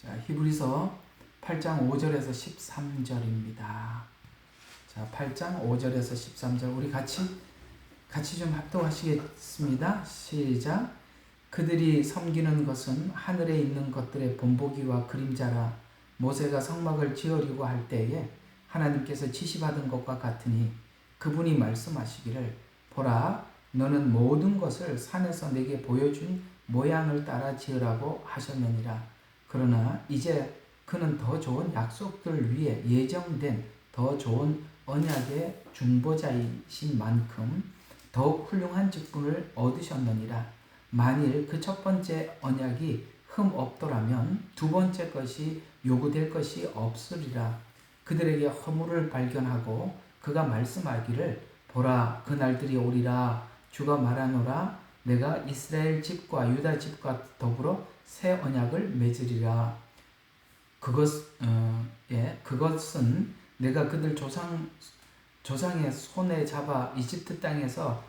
자, 히브리서 8장 5절에서 13절입니다. 자, 8장 5절에서 13절 우리 같이 좀 합독하시겠습니다. 시작. 그들이 섬기는 것은 하늘에 있는 것들의 본보기와 그림자라. 모세가 성막을 지으려고 할 때에 하나님께서 지시받은 것과 같으니 그분이 말씀하시기를 보라 너는 모든 것을 산에서 내게 보여준 모양을 따라 지으라고 하셨느니라. 그러나 이제 그는 더 좋은 약속들 위에 예정된 더 좋은 언약의 중보자이신 만큼 더욱 훌륭한 직분을 얻으셨느니라. 만일 그 첫 번째 언약이 흠 없더라면 두 번째 것이 요구될 것이 없으리라. 그들에게 허물을 발견하고 그가 말씀하기를 보라 그 날들이 오리라. 주가 말하노라 내가 이스라엘 집과 유다 집과 더불어 새 언약을 맺으리라. 그것은 내가 그들 조상의 손에 잡아 이집트 땅에서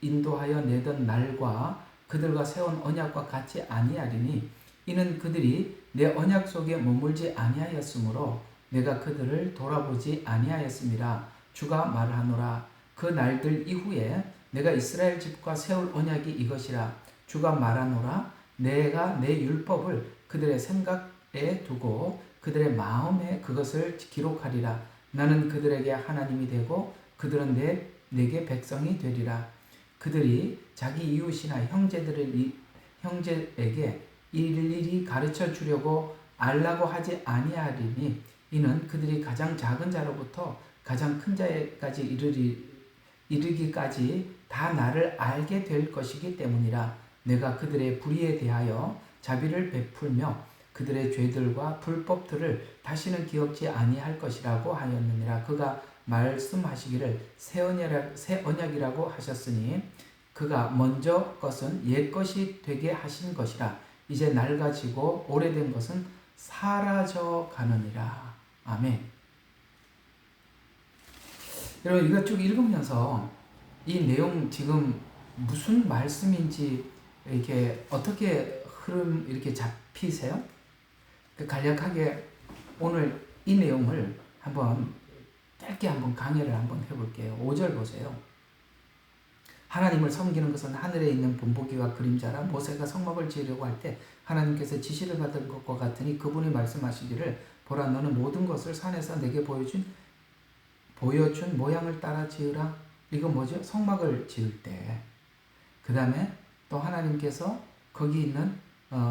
인도하여 내던 날과 그들과 세운 언약과 같이 아니하리니 이는 그들이 내 언약 속에 머물지 아니하였으므로 내가 그들을 돌아보지 아니하였음이라. 주가 말하노라 그 날들 이후에 내가 이스라엘 집과 세울 언약이 이것이라. 주가 말하노라 내가 내 율법을 그들의 생각에 두고 그들의 마음에 그것을 기록하리라. 나는 그들에게 하나님이 되고 그들은 내게 백성이 되리라. 그들이 자기 이웃이나 형제에게 일일이 가르쳐 주려고 알라고 하지 아니하리니 이는 그들이 가장 작은 자로부터 가장 큰 자에까지 이르기까지 다 나를 알게 될 것이기 때문이라. 내가 그들의 불의에 대하여 자비를 베풀며 그들의 죄들과 불법들을 다시는 기억지 아니할 것이라고 하였느니라. 그가 말씀하시기를 새 언약이라고 하셨으니 그가 먼저 것은 옛 것이 되게 하신 것이라. 이제 낡아지고 오래된 것은 사라져 가느니라. 아멘. 여러분 이거 쭉 읽으면서 이 내용 지금 무슨 말씀인지 이렇게 어떻게 흐름 이렇게 잡히세요? 간략하게 오늘 이 내용을 짧게 한번 강의를 한번 해볼게요. 5절 보세요. 하나님을 섬기는 것은 하늘에 있는 본보기와 그림자라. 모세가 성막을 지으려고 할 때 하나님께서 지시를 받은 것과 같으니 그분이 말씀하시기를 보라 너는 모든 것을 산에서 내게 보여준 모양을 따라 지으라. 이거 뭐죠? 성막을 지을 때. 그 다음에 또 하나님께서 거기 있는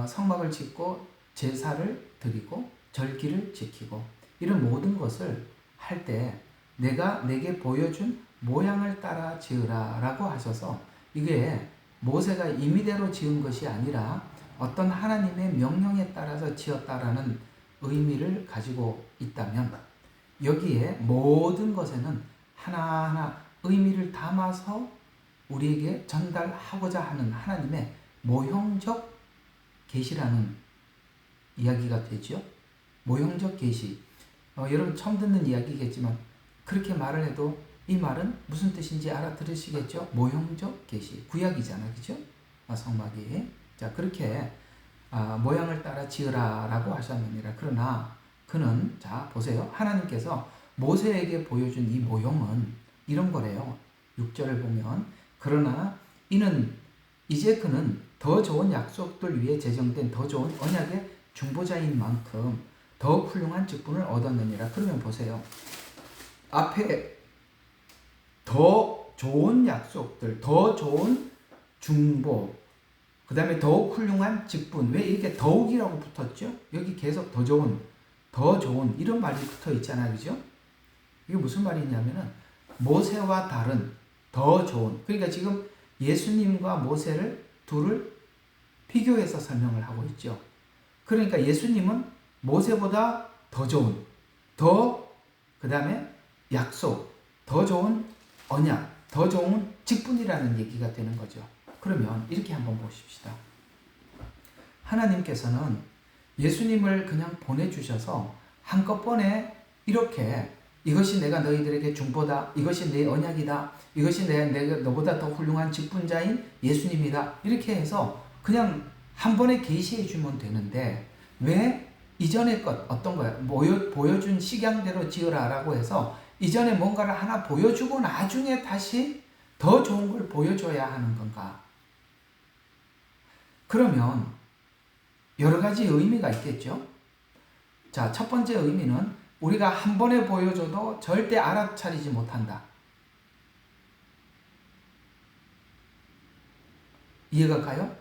성막을 짓고 제사를 드리고 절기를 지키고 이런 모든 것을 할 때 내가 내게 보여준 모양을 따라 지으라 라고 하셔서 이게 모세가 임의대로 지은 것이 아니라 어떤 하나님의 명령에 따라서 지었다라는 의미를 가지고 있다면 여기에 모든 것에는 하나하나 의미를 담아서 우리에게 전달하고자 하는 하나님의 모형적 계시라는 이야기가 되죠. 모형적 계시. 여러분 처음 듣는 이야기겠지만 그렇게 말을 해도 이 말은 무슨 뜻인지 알아들으시겠죠? 모형적 계시. 구약이잖아, 그죠? 성막이. 자, 그렇게 모양을 따라 지으라라고 하셨느니라. 그러나 그는 자 보세요. 하나님께서 모세에게 보여준 이 모형은 이런 거래요. 6절을 보면 그러나 이제 그는 더 좋은 약속들 위에 제정된 더 좋은 언약의 중보자인 만큼 더욱 훌륭한 직분을 얻었느니라. 그러면 보세요. 앞에 더 좋은 약속들, 더 좋은 중보, 그 다음에 더욱 훌륭한 직분. 왜 이렇게 더욱이라고 붙었죠? 여기 계속 더 좋은 이런 말이 붙어 있잖아요. 그죠? 이게 무슨 말이냐면은 모세와 다른 더 좋은. 그러니까 지금 예수님과 모세를 둘을 비교해서 설명을 하고 있죠. 그러니까 예수님은 모세보다 더 좋은, 그 다음에 약속, 더 좋은 언약, 더 좋은 직분이라는 얘기가 되는 거죠. 그러면 이렇게 한번 보십시다. 하나님께서는 예수님을 그냥 보내주셔서 한꺼번에 이렇게 이것이 내가 너희들에게 중보다, 이것이 내 언약이다, 이것이 내가 너보다 더 훌륭한 직분자인 예수님이다 이렇게 해서 그냥 한 번에 계시해 주면 되는데 왜 이전의 것 어떤 거야? 보여준 식양대로 지으라라고 해서 이전에 뭔가를 하나 보여주고 나중에 다시 더 좋은 걸 보여줘야 하는 건가? 그러면 여러 가지 의미가 있겠죠? 자, 첫 번째 의미는 우리가 한 번에 보여줘도 절대 알아차리지 못한다. 이해가 가요?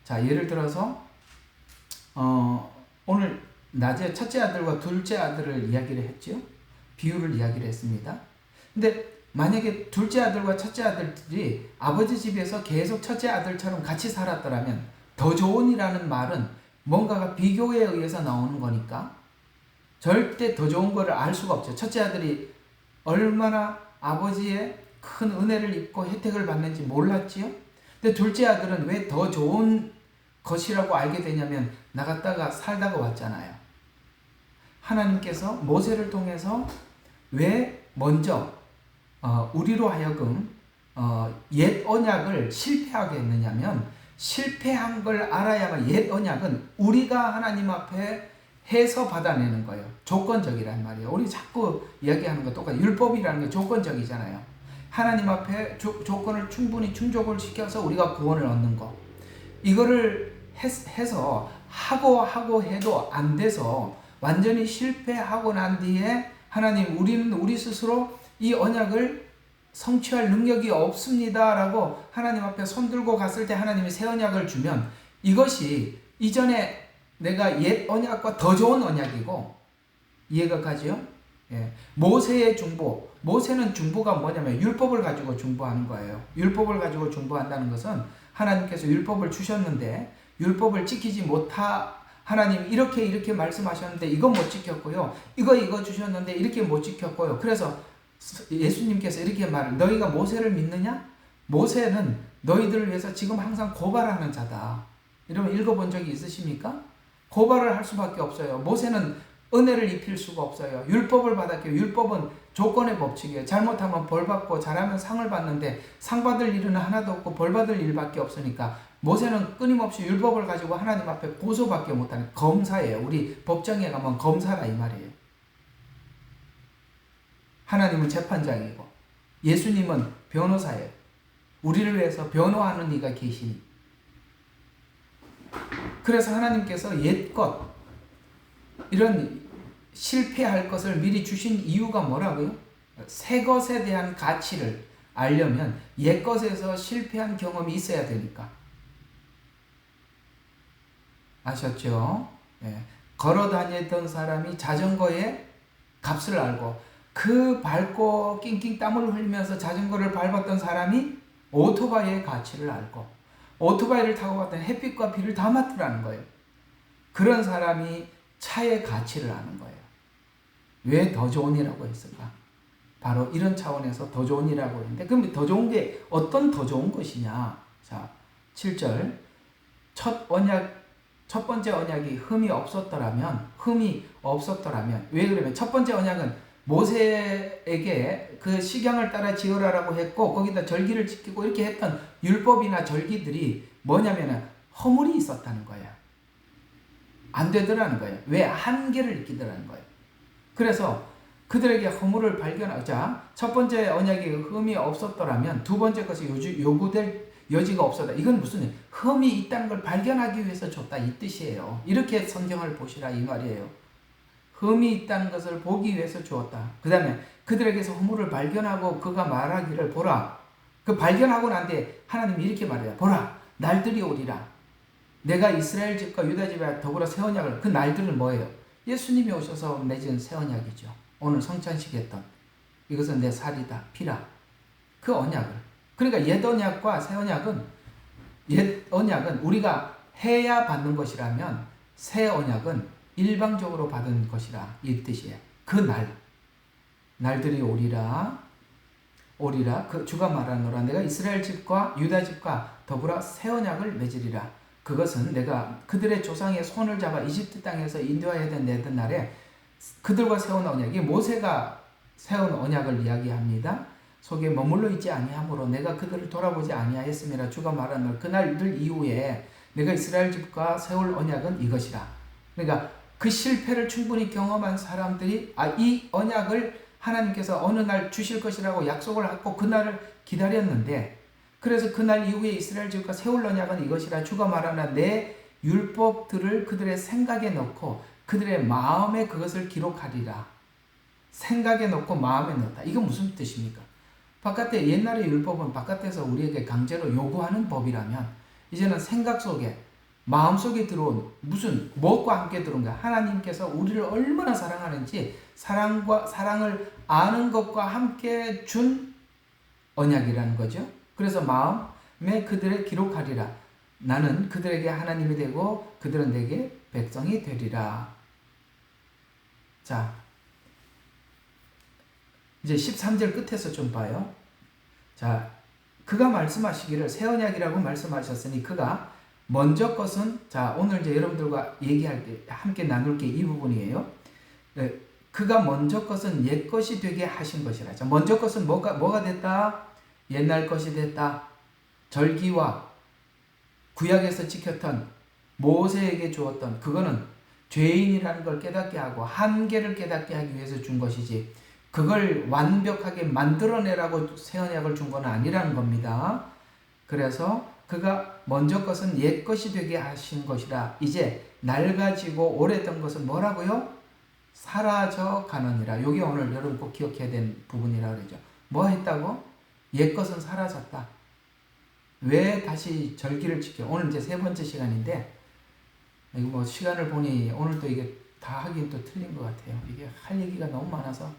자, 예를 들어서 오늘 낮에 첫째 아들과 둘째 아들을 이야기를 했죠. 비유를 이야기를 했습니다. 근데 만약에 둘째 아들과 첫째 아들들이 아버지 집에서 계속 첫째 아들처럼 같이 살았더라면 더 좋은이라는 말은 뭔가가 비교에 의해서 나오는 거니까 절대 더 좋은 거를 알 수가 없죠. 첫째 아들이 얼마나 아버지의 큰 은혜를 입고 혜택을 받는지 몰랐지요. 근데 둘째 아들은 왜 더 좋은 것이라고 알게 되냐면 나갔다가 살다가 왔잖아요. 하나님께서 모세를 통해서 왜 먼저 우리로 하여금 옛 언약을 실패하게 했느냐면 실패한 걸 알아야만 옛 언약은 우리가 하나님 앞에 해서 받아내는 거예요. 조건적이란 말이에요. 우리 자꾸 이야기하는 거 똑같아요. 율법이라는 게 조건적이잖아요. 하나님 앞에 조건을 충분히 충족을 시켜서 우리가 구원을 얻는 거. 이거를 해서 하고 해도 안 돼서 완전히 실패하고 난 뒤에 하나님 우리는 우리 스스로 이 언약을 성취할 능력이 없습니다 라고 하나님 앞에 손들고 갔을 때 하나님이 새 언약을 주면 이것이 이전에 내가 옛 언약과 더 좋은 언약이고 이해가 가죠? 예. 모세의 중보. 모세는 중보가 뭐냐면 율법을 가지고 중보하는 거예요. 율법을 가지고 중보한다는 것은 하나님께서 율법을 주셨는데 율법을 지키지 하나님 이렇게 말씀하셨는데 이거 못 지켰고요. 이거 주셨는데 이렇게 못 지켰고요. 그래서 예수님께서 이렇게 너희가 모세를 믿느냐? 모세는 너희들을 위해서 지금 항상 고발하는 자다. 여러분 읽어본 적이 있으십니까? 고발을 할 수밖에 없어요. 모세는 은혜를 입힐 수가 없어요. 율법을 받았기에 율법은 조건의 법칙이에요. 잘못하면 벌받고 잘하면 상을 받는데 상 받을 일은 하나도 없고 벌 받을 일밖에 없으니까 모세는 끊임없이 율법을 가지고 하나님 앞에 고소밖에 못하는 검사예요. 우리 법정에 가면 검사라 이 말이에요. 하나님은 재판장이고 예수님은 변호사예요. 우리를 위해서 변호하는 이가 계시니. 그래서 하나님께서 옛것 이런 실패할 것을 미리 주신 이유가 뭐라고요? 새 것에 대한 가치를 알려면 옛 것에서 실패한 경험이 있어야 되니까. 아셨죠? 예. 걸어 다녔던 사람이 자전거의 값을 알고 그 밟고 낑낑 땀을 흘리면서 자전거를 밟았던 사람이 오토바이의 가치를 알고 오토바이를 타고 갔더니 햇빛과 비를 다 맞더라는 거예요. 그런 사람이 차의 가치를 아는 거예요. 왜 더 좋은이라고 했을까? 바로 이런 차원에서 더 좋은이라고 했는데 그럼 더 좋은 게 어떤 더 좋은 것이냐? 자, 7절 첫 번째 언약이 흠이 없었더라면 왜 그러면 첫 번째 언약은 모세에게 그 식양을 따라 지으라라고 했고 거기다 절기를 지키고 이렇게 했던 율법이나 절기들이 뭐냐면은 허물이 있었다는 거야. 안 되더라는 거예요. 왜? 한계를 느끼더라는 거예요. 그래서 그들에게 허물을 발견하자 첫 번째 언약이 흠이 없었더라면 두 번째 것이 요구될 여지가 없었다. 이건 무슨 흠이 있다는 걸 발견하기 위해서 줬다 이 뜻이에요. 이렇게 성경을 보시라 이 말이에요. 흠이 있다는 것을 보기 위해서 주었다. 그 다음에 그들에게서 허물을 발견하고 그가 말하기를 보라. 그 발견하고 난 뒤에 하나님이 이렇게 말해요. 보라 날들이 오리라. 내가 이스라엘 집과 유다 집에 더불어 새 언약을 그 날들은 뭐예요? 예수님이 오셔서 맺은 새 언약이죠. 오늘 성찬식 했던 이것은 내 살이다 피라. 그 언약을 그러니까 옛 언약과 새 언약은 옛 언약은 우리가 해야 받는 것이라면 새 언약은 일방적으로 받은 것이라 이 뜻이에요. 그 날들이 오리라 그 주가 말하노라 내가 이스라엘 집과 유다 집과 더불어 새 언약을 맺으리라. 그것은 내가 그들의 조상의 손을 잡아 이집트 땅에서 인도하여 내던 날에 그들과 세운 언약이 모세가 세운 언약을 이야기합니다. 속에 머물러 있지 아니하므로 내가 그들을 돌아보지 아니하였음이라 주가 말하노라. 그날들 이후에 내가 이스라엘 집과 세울 언약은 이것이라. 그러니까 그 실패를 충분히 경험한 사람들이 이 언약을 하나님께서 어느 날 주실 것이라고 약속을 하고 그날을 기다렸는데, 그래서 그날 이후에 이스라엘 지국과 세울 언약은 이것이라 주가 말하나 내 율법들을 그들의 생각에 넣고 그들의 마음에 그것을 기록하리라. 생각에 넣고 마음에 넣었다. 이건 무슨 뜻입니까? 바깥에 옛날의 율법은 바깥에서 우리에게 강제로 요구하는 법이라면, 이제는 생각 속에 마음 속에 들어온 무슨 무엇과 함께 들어온 거야. 하나님께서 우리를 얼마나 사랑하는지 사랑을 아는 것과 함께 준 언약이라는 거죠. 그래서 마음에 그들을 기록하리라. 나는 그들에게 하나님이 되고 그들은 내게 백성이 되리라. 자, 이제 13절 끝에서 좀 봐요. 자, 그가 말씀하시기를 새 언약이라고 말씀하셨으니 그가 먼저 것은, 자, 오늘 이제 여러분들과 얘기할 때 함께 나눌 게 이 부분이에요. 그가 먼저 것은 옛 것이 되게 하신 것이라. 자, 먼저 것은 뭐가 됐다? 옛날 것이 됐다. 절기와 구약에서 지켰던 모세에게 주었던 그거는 죄인이라는 걸 깨닫게 하고 한계를 깨닫게 하기 위해서 준 것이지, 그걸 완벽하게 만들어내라고 새 언약을 준 건 아니라는 겁니다. 그래서 그가 먼저 것은 옛 것이 되게 하신 것이라. 이제 낡아지고 오래된 것은 뭐라고요? 사라져 가느니라. 이게 오늘 여러분 꼭 기억해야 되는 부분이라 그러죠. 뭐 했다고? 옛 것은 사라졌다. 왜 다시 절기를 지켜? 오늘 이제 세 번째 시간인데, 이거 뭐 시간을 보니 오늘도 이게 다 하긴 또 틀린 것 같아요. 이게 할 얘기가 너무 많아서,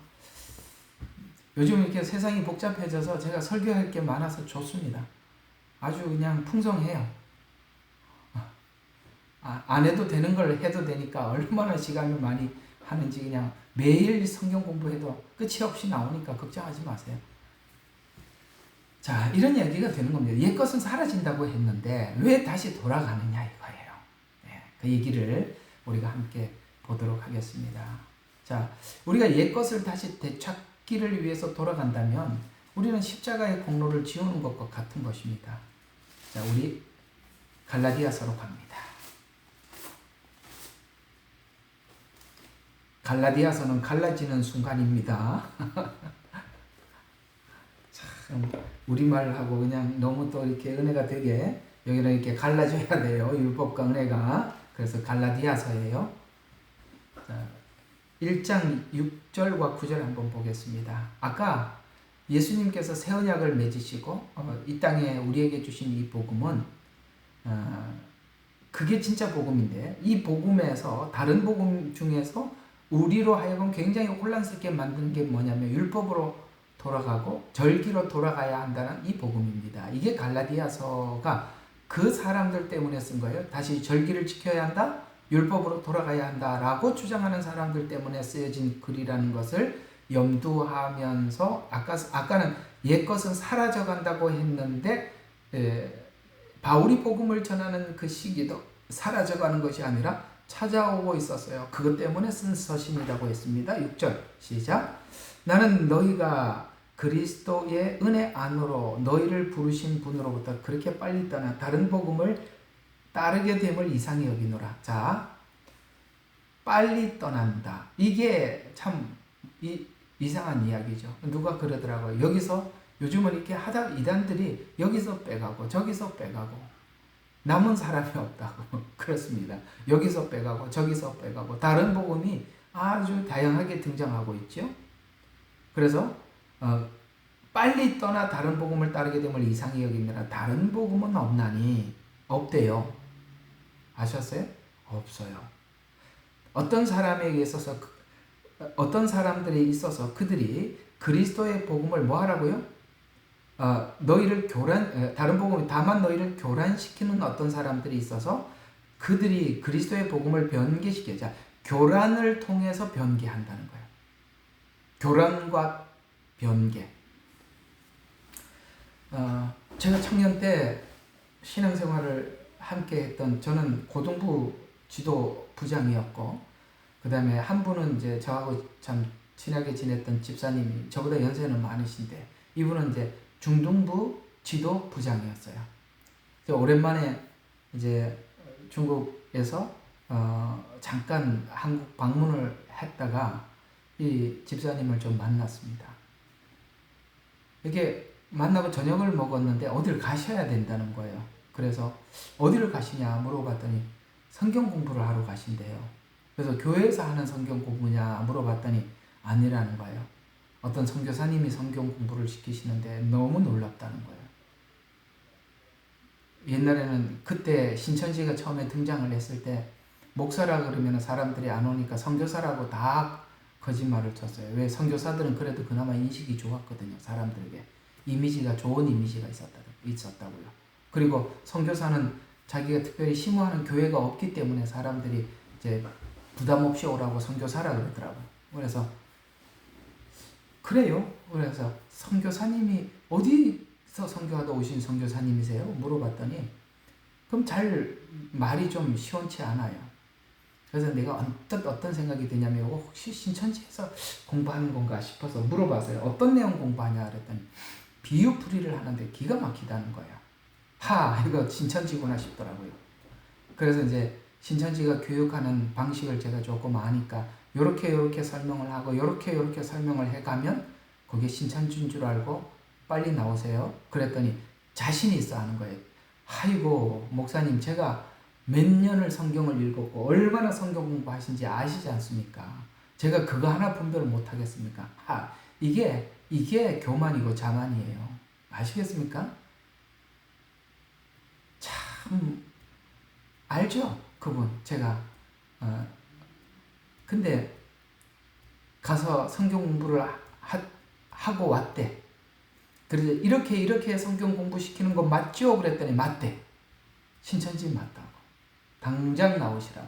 요즘 이렇게 세상이 복잡해져서 제가 설교할 게 많아서 좋습니다. 아주 그냥 풍성해요. 안 해도 되는 걸 해도 되니까 얼마나 시간을 많이 하는지, 그냥 매일 성경 공부해도 끝이 없이 나오니까 걱정하지 마세요. 자, 이런 이야기가 되는 겁니다. 옛 것은 사라진다고 했는데 왜 다시 돌아가느냐 이거예요. 네, 그 얘기를 우리가 함께 보도록 하겠습니다. 자, 우리가 옛 것을 다시 되찾기를 위해서 돌아간다면 우리는 십자가의 공로를 지우는 것과 같은 것입니다. 자, 우리 갈라디아서로 갑니다. 갈라디아서는 갈라지는 순간입니다. 참 우리말하고 그냥 너무 또 이렇게 은혜가 되게, 여기는 이렇게 갈라져야 돼요. 율법과 은혜가. 그래서 갈라디아서예요. 자, 1장 6절과 9절 한번 보겠습니다. 아까 예수님께서 새 언약을 맺으시고 이 땅에 우리에게 주신 이 복음은 그게 진짜 복음인데, 이 복음에서 다른 복음 중에서 우리로 하여금 굉장히 혼란스럽게 만드는 게 뭐냐면 율법으로 돌아가고 절기로 돌아가야 한다는 이 복음입니다. 이게 갈라디아서가 그 사람들 때문에 쓴 거예요. 다시 절기를 지켜야 한다, 율법으로 돌아가야 한다라고 주장하는 사람들 때문에 쓰여진 글이라는 것을 염두하면서, 아까는 옛 것은 사라져 간다고 했는데 바울이 복음을 전하는 그 시기도 사라져 가는 것이 아니라 찾아오고 있었어요. 그것 때문에 쓴 서신이라고 했습니다. 6절 시작. 나는 너희가 그리스도의 은혜 안으로 너희를 부르신 분으로부터 그렇게 빨리 떠나 다른 복음을 따르게 됨을 이상히 여기노라. 자, 빨리 떠난다. 이게 참 이상한 이야기죠. 누가 그러더라고요. 여기서 요즘은 이렇게 하다 이단들이 여기서 빼가고 저기서 빼가고 남은 사람이 없다고 그렇습니다. 여기서 빼가고 저기서 빼가고 다른 복음이 아주 다양하게 등장하고 있죠. 그래서 빨리 떠나 다른 복음을 따르게 됨을 이상히 여기느라. 다른 복음은 없나니? 없대요. 아셨어요? 없어요. 어떤 사람에게 있어서, 어떤 사람들이 있어서 그들이 그리스도의 복음을 뭐 하라고요? 너희를 다른 복음이 다만 너희를 교란시키는 어떤 사람들이 있어서 그들이 그리스도의 복음을 변개시켜. 자, 교란을 통해서 변개한다는 거예요. 교란과 변개. 제가 청년 때 신앙생활을 함께 했던, 저는 고등부 지도 부장이었고, 그 다음에 한 분은 이제 저하고 참 친하게 지냈던 집사님이, 저보다 연세는 많으신데, 이분은 이제 중등부 지도 부장이었어요. 오랜만에 이제 중국에서 잠깐 한국 방문을 했다가 이 집사님을 좀 만났습니다. 이렇게 만나고 저녁을 먹었는데 어딜 가셔야 된다는 거예요. 그래서 어디를 가시냐 물어봤더니 성경 공부를 하러 가신대요. 그래서 교회에서 하는 성경 공부냐 물어봤더니 아니라는 거예요. 어떤 선교사님이 성경 공부를 시키시는데 너무 놀랍다는 거예요. 옛날에는 그때 신천지가 처음에 등장을 했을 때 목사라 그러면 사람들이 안 오니까 선교사라고 다 거짓말을 쳤어요. 왜? 선교사들은 그래도 그나마 인식이 좋았거든요. 사람들에게. 이미지가 좋은 이미지가 있었다고요. 그리고 선교사는 자기가 특별히 심호하는 교회가 없기 때문에 사람들이 이제 부담 없이 오라고 선교사라 그러더라고요. 그래서 그래요. 그래서 선교사님이 어디서 선교하다 오신 선교사님이세요? 물어봤더니 그럼 잘 말이 좀 시원치 않아요. 그래서 내가 어떤 생각이 드냐면 혹시 신천지에서 공부하는 건가 싶어서 물어봤어요. 어떤 내용 공부하냐 그랬더니 비유풀이를 하는데 기가 막히다는 거예요. 이거 신천지구나 싶더라고요. 그래서 이제 신천지가 교육하는 방식을 제가 조금 아니까 요렇게 설명을 하고 요렇게 설명을 해가면 그게 신천지인 줄 알고 빨리 나오세요. 그랬더니 자신이 있어 하는 거예요. 아이고 목사님 제가 몇 년을 성경을 읽었고 얼마나 성경 공부하신지 아시지 않습니까? 제가 그거 하나 분별을 못하겠습니까? 이게 교만이고 자만이에요. 아시겠습니까? 참 알죠? 그분 제가 근데 가서 성경 공부를 하고 왔대. 그래서 이렇게 성경 공부시키는 거 맞죠? 그랬더니 맞대. 신천지 맞다고. 당장 나오시라고.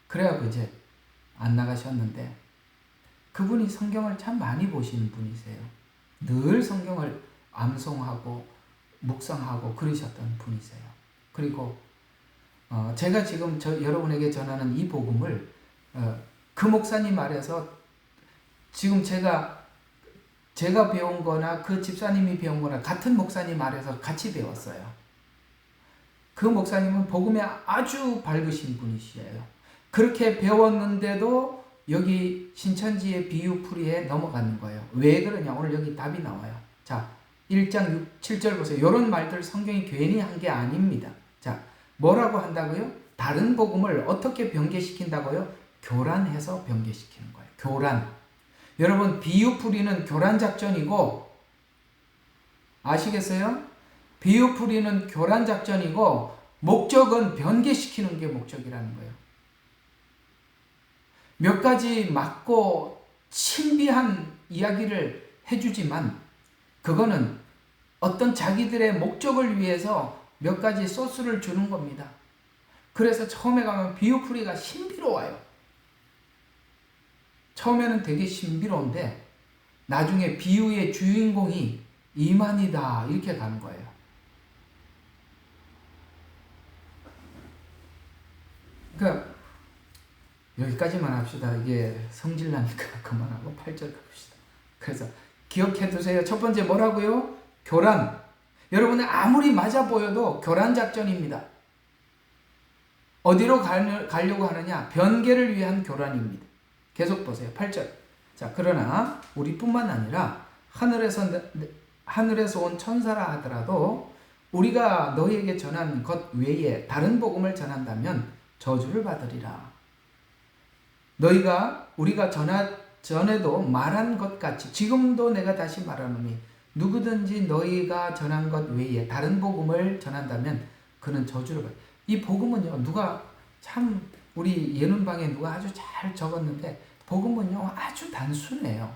그래갖고 이제 안 나가셨는데 그분이 성경을 참 많이 보시는 분이세요. 늘 성경을 암송하고 묵상하고 그러셨던 분이세요. 그리고 제가 지금 여러분에게 전하는 이 복음을 그 목사님 말에서 지금 제가 배운 거나 그 집사님이 배운 거나 같은 목사님 말에서 같이 배웠어요. 그 목사님은 복음에 아주 밝으신 분이시에요. 그렇게 배웠는데도 여기 신천지의 비유풀이에 넘어가는 거예요. 왜 그러냐? 오늘 여기 답이 나와요. 자, 1장 7절 보세요. 이런 말들 성경이 괜히 한 게 아닙니다. 자, 뭐라고 한다고요? 다른 복음을 어떻게 변개시킨다고요? 교란해서 변개시키는 거예요. 교란. 여러분, 비유풀이는 교란 작전이고, 아시겠어요? 비유풀이는 교란 작전이고, 목적은 변개시키는 게 목적이라는 거예요. 몇 가지 맞고 신비한 이야기를 해주지만, 그거는 어떤 자기들의 목적을 위해서 몇 가지 소스를 주는 겁니다. 그래서 처음에 가면 비유풀이가 신비로워요. 처음에는 되게 신비로운데 나중에 비유의 주인공이 이만이다 이렇게 가는 거예요. 그러니까 여기까지만 합시다. 이게 성질나니까 그만하고 8절 갑시다. 그래서 기억해 두세요. 첫 번째 뭐라고요? 교란. 여러분은 아무리 맞아 보여도 교란 작전입니다. 어디로 가려고 하느냐? 변개를 위한 교란입니다. 계속 보세요. 8절. 자, 그러나 우리뿐만 아니라 하늘에서 온 천사라 하더라도 우리가 너희에게 전한 것 외에 다른 복음을 전한다면 저주를 받으리라. 우리가 전에도 말한 것 같이 지금도 내가 다시 말하노니 누구든지 너희가 전한 것 외에 다른 복음을 전한다면 그는 저주를 받으리라. 이 복음은요, 우리 예문방에 누가 아주 잘 적었는데 복음은요 아주 단순해요.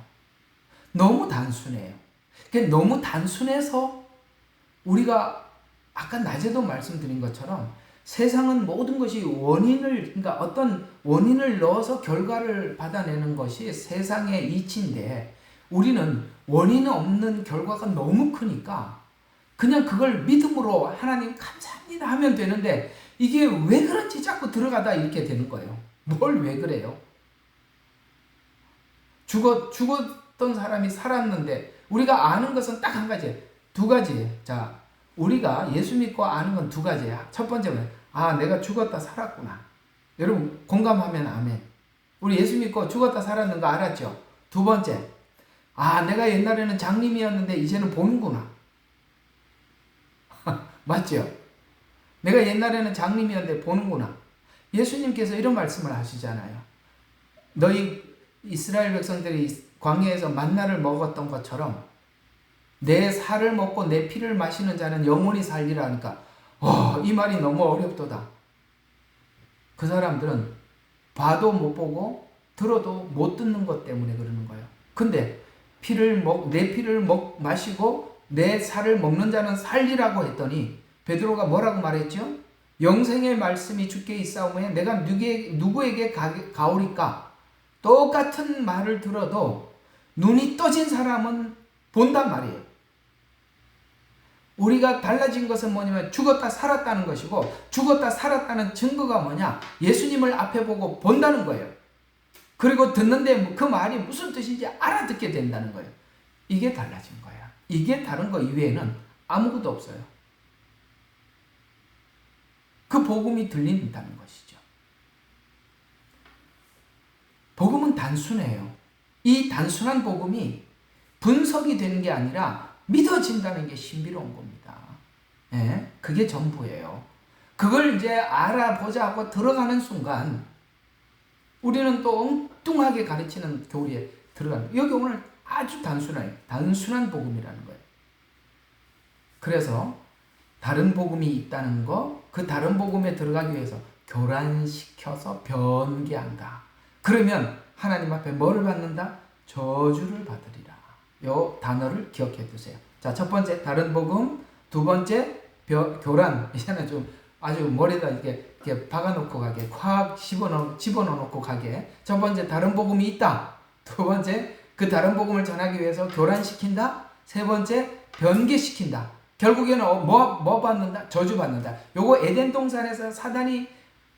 너무 단순해요. 너무 단순해서 우리가 아까 낮에도 말씀드린 것처럼 세상은 모든 것이 그러니까 어떤 원인을 넣어서 결과를 받아내는 것이 세상의 이치인데 우리는 원인 없는 결과가 너무 크니까 그냥 그걸 믿음으로 하나님 감사합니다 하면 되는데 이게 왜 그런지 자꾸 들어가다 이렇게 되는 거예요. 뭘 왜 그래요? 죽었던 사람이 살았는데 우리가 아는 것은 딱 한 가지, 두 가지. 자, 우리가 예수 믿고 아는 건 두 가지야. 첫 번째는 내가 죽었다 살았구나. 여러분 공감하면 아멘. 우리 예수 믿고 죽었다 살았는 거 알았죠? 두 번째, 내가 옛날에는 장님이었는데 이제는 보는구나. 맞죠? 내가 옛날에는 장님이었는데 보는구나. 예수님께서 이런 말씀을 하시잖아요. 너희 이스라엘 백성들이 광야에서 만나를 먹었던 것처럼 내 살을 먹고 내 피를 마시는 자는 영원히 살리라 하니까 이 말이 너무 어렵도다. 그 사람들은 봐도 못 보고 들어도 못 듣는 것 때문에 그러는 거예요. 근데 내 피를 마시고 내 살을 먹는 자는 살리라고 했더니 베드로가 뭐라고 말했죠? 영생의 말씀이 주께 있사오매 내가 누구에게 가오리까? 똑같은 말을 들어도 눈이 떠진 사람은 본단 말이에요. 우리가 달라진 것은 뭐냐면 죽었다 살았다는 것이고, 죽었다 살았다는 증거가 뭐냐? 예수님을 앞에 보고 본다는 거예요. 그리고 듣는데 그 말이 무슨 뜻인지 알아듣게 된다는 거예요. 이게 달라진 거야. 이게 다른 거 이외에는 아무것도 없어요. 그 복음이 들린다는 것이죠. 복음은 단순해요. 이 단순한 복음이 분석이 되는 게 아니라 믿어진다는 게 신비로운 겁니다. 예? 그게 전부예요. 그걸 이제 알아보자 하고 들어가는 순간 우리는 또 엉뚱하게 가르치는 교리에 들어가는, 여기 오늘 아주 단순한 복음이라는 거예요. 그래서 다른 복음이 있다는 거, 그 다른 복음에 들어가기 위해서 교란시켜서 변개한다. 그러면 하나님 앞에 뭐를 받는다? 저주를 받으리라. 요 단어를 기억해 두세요. 자, 첫 번째 다른 복음, 두 번째 교란. 이제는 좀 아주 머리에다 이렇게 박아놓고 가게, 확 집어넣고 가게. 첫 번째 다른 복음이 있다. 두 번째 그 다른 복음을 전하기 위해서 교란시킨다. 세 번째 변개시킨다. 결국에는 뭐 받는다? 저주 받는다. 요거 에덴 동산에서 사단이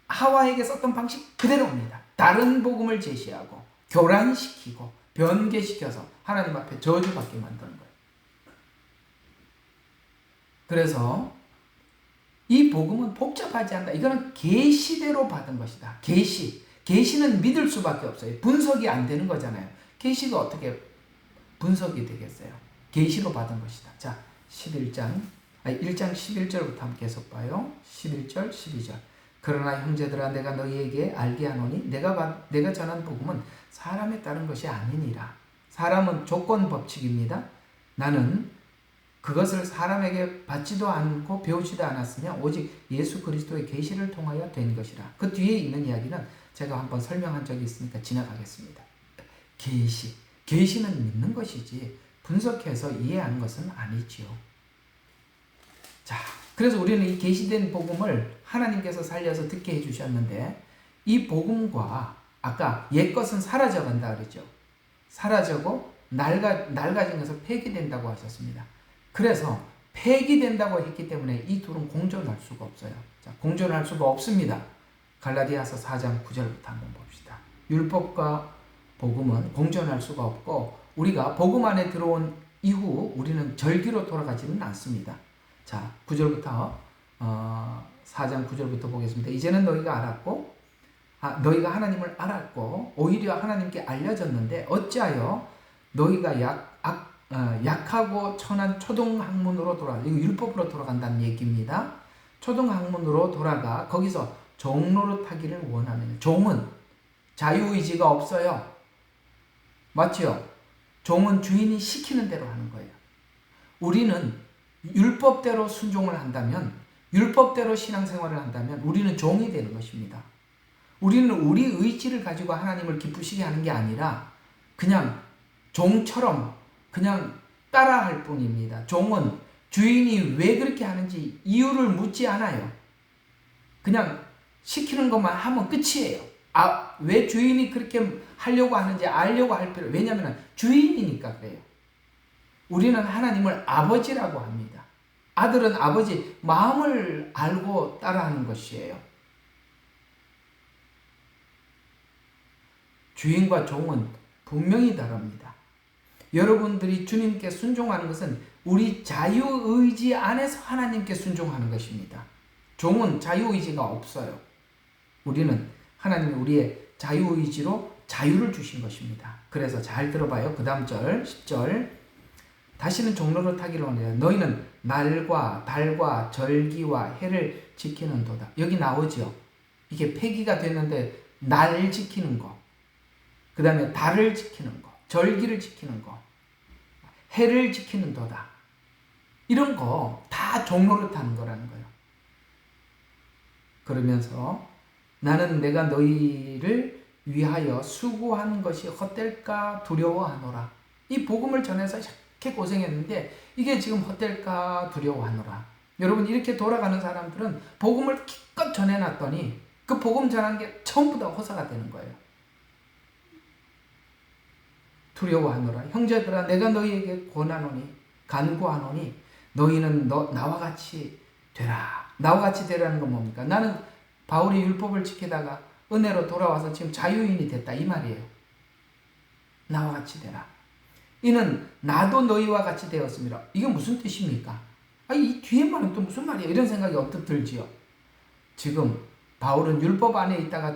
하와에게 썼던 방식 그대로입니다. 다른 복음을 제시하고 교란시키고 변개시켜서 하나님 앞에 저주받게 만드는 거예요. 그래서 이 복음은 복잡하지 않다. 이거는 계시대로 받은 것이다. 계시는 믿을 수밖에 없어요. 분석이 안 되는 거잖아요. 계시가 어떻게 분석이 되겠어요? 계시로 받은 것이다. 자, 1장 11절부터 한번 계속 봐요. 11절, 12절. 그러나 형제들아 내가 너희에게 알게 하노니 내가 전한 복음은 사람에 따른 것이 아니니라. 사람은 조건 법칙입니다. 나는 그것을 사람에게 받지도 않고 배우지도 않았으며 오직 예수 그리스도의 계시를 통하여 된 것이라. 그 뒤에 있는 이야기는 제가 한번 설명한 적이 있으니까 지나가겠습니다. 계시는 믿는 것이지 분석해서 이해하는 것은 아니지요. 자, 그래서 우리는 이 계시된 복음을 하나님께서 살려서 듣게 해주셨는데, 이 복음과 아까 옛 것은 사라져간다 그랬죠. 사라지고 낡아진 것은 폐기된다고 하셨습니다. 그래서 폐기된다고 했기 때문에 이 둘은 공존할 수가 없어요. 자, 공존할 수가 없습니다. 갈라디아서 4장 9절부터 한번 봅시다. 율법과 복음은 공존할 수가 없고 우리가 복음 안에 들어온 이후 우리는 절기로 돌아가지는 않습니다. 자, 9절부터 4장 9절부터 보겠습니다. 이제는 너희가 알았고 너희가 하나님을 알았고 오히려 하나님께 알려졌는데 어찌하여 너희가 약하고 천한 초등학문으로 이거 율법으로 돌아간다는 얘기입니다. 초등학문으로 돌아가 거기서 종노릇하기를 원하는, 종은 자유의지가 없어요. 맞죠? 종은 주인이 시키는 대로 하는 거예요. 우리는 율법대로 순종을 한다면, 율법대로 신앙생활을 한다면 우리는 종이 되는 것입니다. 우리는 우리 의지를 가지고 하나님을 기쁘시게 하는 게 아니라 그냥 종처럼 그냥 따라할 뿐입니다. 종은 주인이 왜 그렇게 하는지 이유를 묻지 않아요. 그냥 시키는 것만 하면 끝이에요. 왜 주인이 그렇게 하려고 하는지 알려고 할 필요, 왜냐하면 주인이니까 그래요. 우리는 하나님을 아버지라고 합니다. 아들은 아버지 마음을 알고 따라하는 것이에요. 주인과 종은 분명히 다릅니다. 여러분들이 주님께 순종하는 것은 우리 자유의지 안에서 하나님께 순종하는 것입니다. 종은 자유의지가 없어요. 우리는 하나님이 우리의 자유의지로 자유를 주신 것입니다. 그래서 잘 들어봐요. 그 다음 절 10절 다시는 종로를 타기를 원하냐 너희는 날과 달과 절기와 해를 지키는도다. 여기 나오죠. 이게 폐기가 됐는데 날 지키는 거, 그 다음에 달을 지키는 거, 절기를 지키는 거, 해를 지키는도다. 이런 거 다 종로를 타는 거라는 거예요. 그러면서 나는 내가 너희를 위하여 수고한 것이 헛될까 두려워하노라. 이 복음을 전해서 이렇게 고생했는데 이게 지금 헛될까 두려워하노라. 여러분 이렇게 돌아가는 사람들은 복음을 기껏 전해놨더니 그 복음 전한 게 전부 다 허사가 되는 거예요. 두려워하노라. 형제들아 내가 너희에게 권하노니 간구하노니 너희는 나와 같이 되라. 나와 같이 되라는 건 뭡니까? 나는 바울이 율법을 지키다가 은혜로 돌아와서 지금 자유인이 됐다 이 말이에요. 나와 같이 되라. 이는 나도 너희와 같이 되었습니다. 이게 무슨 뜻입니까? 이 뒤에 말은 또 무슨 말이야? 이런 생각이 언뜻 들지요. 지금 바울은 율법 안에 있다가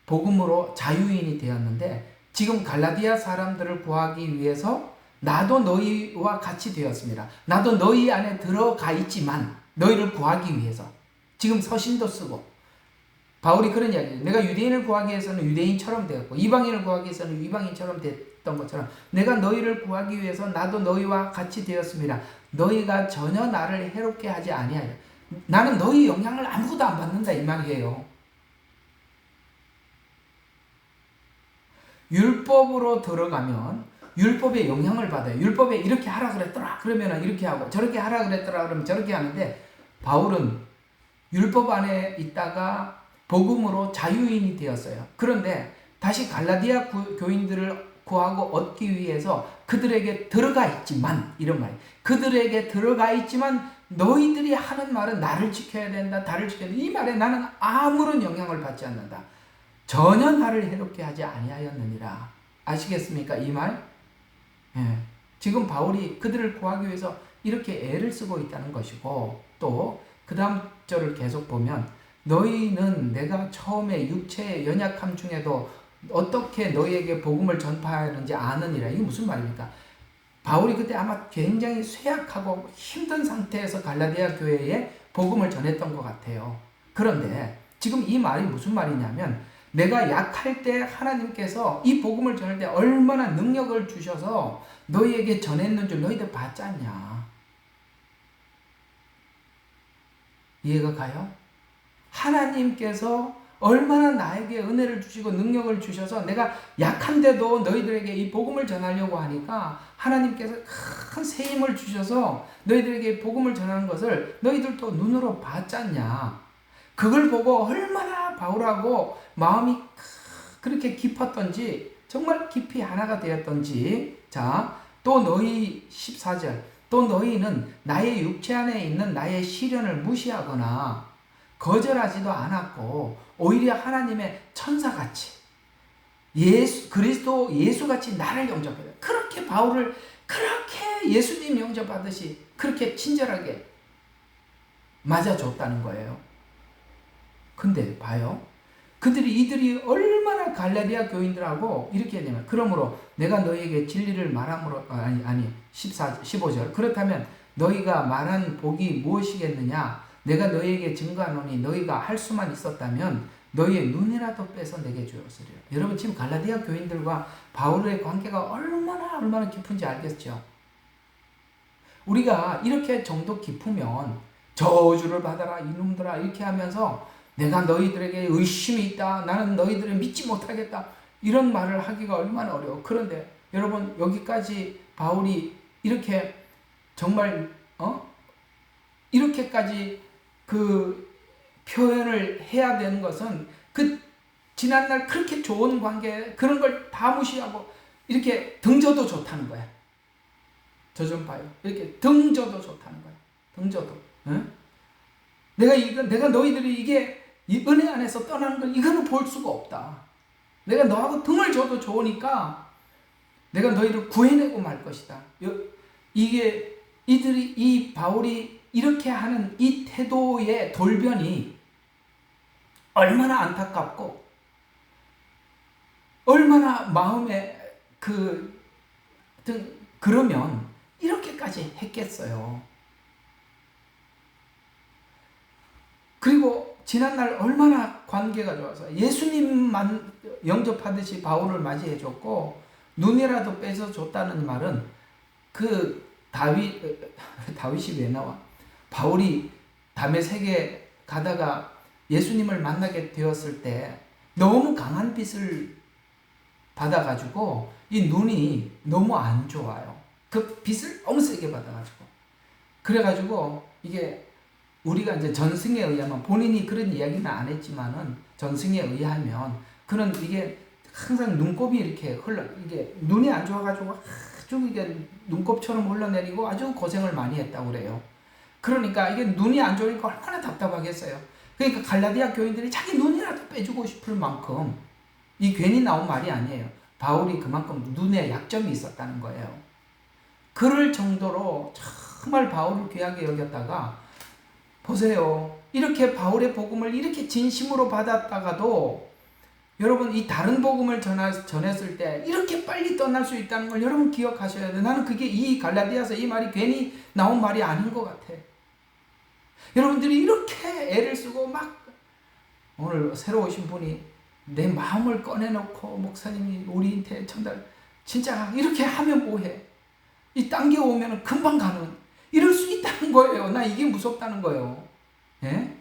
복음으로 자유인이 되었는데 지금 갈라디아 사람들을 구하기 위해서 나도 너희와 같이 되었습니다. 나도 너희 안에 들어가 있지만 너희를 구하기 위해서 지금 서신도 쓰고 바울이 그런 이야기예요. 내가 유대인을 구하기 위해서는 유대인처럼 되었고 이방인을 구하기 위해서는 이방인처럼 됐던 것처럼 내가 너희를 구하기 위해서 나도 너희와 같이 되었습니다. 너희가 전혀 나를 해롭게 하지 아니하여 나는 너희 영향을 아무것도 안 받는다 이 말이에요. 율법으로 들어가면 율법의 영향을 받아요. 율법에 이렇게 하라 그랬더라 그러면 이렇게 하고 저렇게 하라 그랬더라 그러면 저렇게 하는데 바울은 율법 안에 있다가 복음으로 자유인이 되었어요. 그런데 다시 갈라디아 교인들을 구하고 얻기 위해서 그들에게 들어가 있지만 이런 말이에요. 그들에게 들어가 있지만 너희들이 하는 말은 나를 지켜야 된다. 나를 지켜야 된다. 이 말에 나는 아무런 영향을 받지 않는다. 전혀 나를 해롭게 하지 아니하였느니라. 아시겠습니까? 이 말? 예. 지금 바울이 그들을 구하기 위해서 이렇게 애를 쓰고 있다는 것이고 또 그 다음 절을 계속 보면 너희는 내가 처음에 육체의 연약함 중에도 어떻게 너희에게 복음을 전파하는지 아느니라. 이게 무슨 말입니까? 바울이 그때 아마 굉장히 쇠약하고 힘든 상태에서 갈라디아 교회에 복음을 전했던 것 같아요. 그런데 지금 이 말이 무슨 말이냐면 내가 약할 때 하나님께서 이 복음을 전할 때 얼마나 능력을 주셔서 너희에게 전했는 줄 너희들 봤지 않냐. 이해가 가요? 하나님께서 얼마나 나에게 은혜를 주시고 능력을 주셔서 내가 약한데도 너희들에게 이 복음을 전하려고 하니까 하나님께서 큰 새 힘을 주셔서 너희들에게 복음을 전하는 것을 너희들도 눈으로 봤지 않냐. 그걸 보고 얼마나 바울하고 마음이 그렇게 깊었던지 정말 깊이 하나가 되었던지. 자, 또 너희 14절 또 너희는 나의 육체 안에 있는 나의 시련을 무시하거나 거절하지도 않았고 오히려 하나님의 천사같이 그리스도 예수같이 나를 영접해요. 그렇게 바울을 그렇게 예수님 영접하듯이 그렇게 친절하게 맞아줬다는 거예요. 근데 봐요. 이들이 얼마나 갈라디아 교인들하고 이렇게 했냐면 그러므로 내가 너희에게 진리를 말함으로 15절 그렇다면 너희가 말한 복이 무엇이겠느냐 내가 너희에게 증거하노니 너희가 할 수만 있었다면 너희의 눈이라도 빼서 내게 주었으리라. 여러분 지금 갈라디아 교인들과 바울의 관계가 얼마나 깊은지 알겠죠? 우리가 이렇게 정도 깊으면 저주를 받아라 이놈들아 이렇게 하면서 내가 너희들에게 의심이 있다. 나는 너희들을 믿지 못하겠다. 이런 말을 하기가 얼마나 어려워. 그런데 여러분 여기까지 바울이 이렇게 정말 이렇게까지 그 표현을 해야 되는 것은 그 지난날 그렇게 좋은 관계 그런 걸 다 무시하고 이렇게 등져도 좋다는 거야. 저 좀 봐요. 이렇게 등져도 좋다는 거야. 등져도. 응? 내가 너희들이 이게 이 은혜 안에서 떠나는 건 이거는 볼 수가 없다. 내가 너하고 등을 줘도 좋으니까 내가 너희를 구해내고 말 것이다. 이 바울이 이렇게 하는 이 태도의 돌변이 얼마나 안타깝고 얼마나 마음에 그러면 이렇게까지 했겠어요. 그리고 지난날 얼마나 관계가 좋아서 예수님만 영접하듯이 바울을 맞이해 줬고 눈이라도 빼서 줬다는 말은 다윗이 왜 나와? 바울이 다메섹에 가다가 예수님을 만나게 되었을 때 너무 강한 빛을 받아가지고 이 눈이 너무 안 좋아요. 그 빛을 너무 세게 받아가지고. 그래가지고 이게 우리가 이제 전승에 의하면 본인이 그런 이야기는 안 했지만은 전승에 의하면 그는 이게 항상 눈곱이 이렇게 이게 눈이 안 좋아가지고 아주 이게 눈곱처럼 흘러내리고 아주 고생을 많이 했다고 그래요. 그러니까 이게 눈이 안 좋으니까 얼마나 답답하겠어요. 그러니까 갈라디아 교인들이 자기 눈이라도 빼주고 싶을 만큼 이 괜히 나온 말이 아니에요. 바울이 그만큼 눈에 약점이 있었다는 거예요. 그럴 정도로 정말 바울을 귀하게 여겼다가 보세요. 이렇게 바울의 복음을 이렇게 진심으로 받았다가도 여러분 이 다른 복음을 전했을 때 이렇게 빨리 떠날 수 있다는 걸 여러분 기억하셔야 돼요. 나는 그게 이 갈라디아서 이 말이 괜히 나온 말이 아닌 것 같아. 여러분들이 이렇게 애를 쓰고 막 오늘 새로 오신 분이 내 마음을 꺼내놓고 목사님이 우리한테 전달 진짜 이렇게 하면 뭐해? 이 당겨 오면 금방 가는 이럴 수 있다는 거예요. 나 이게 무섭다는 거예요. 예?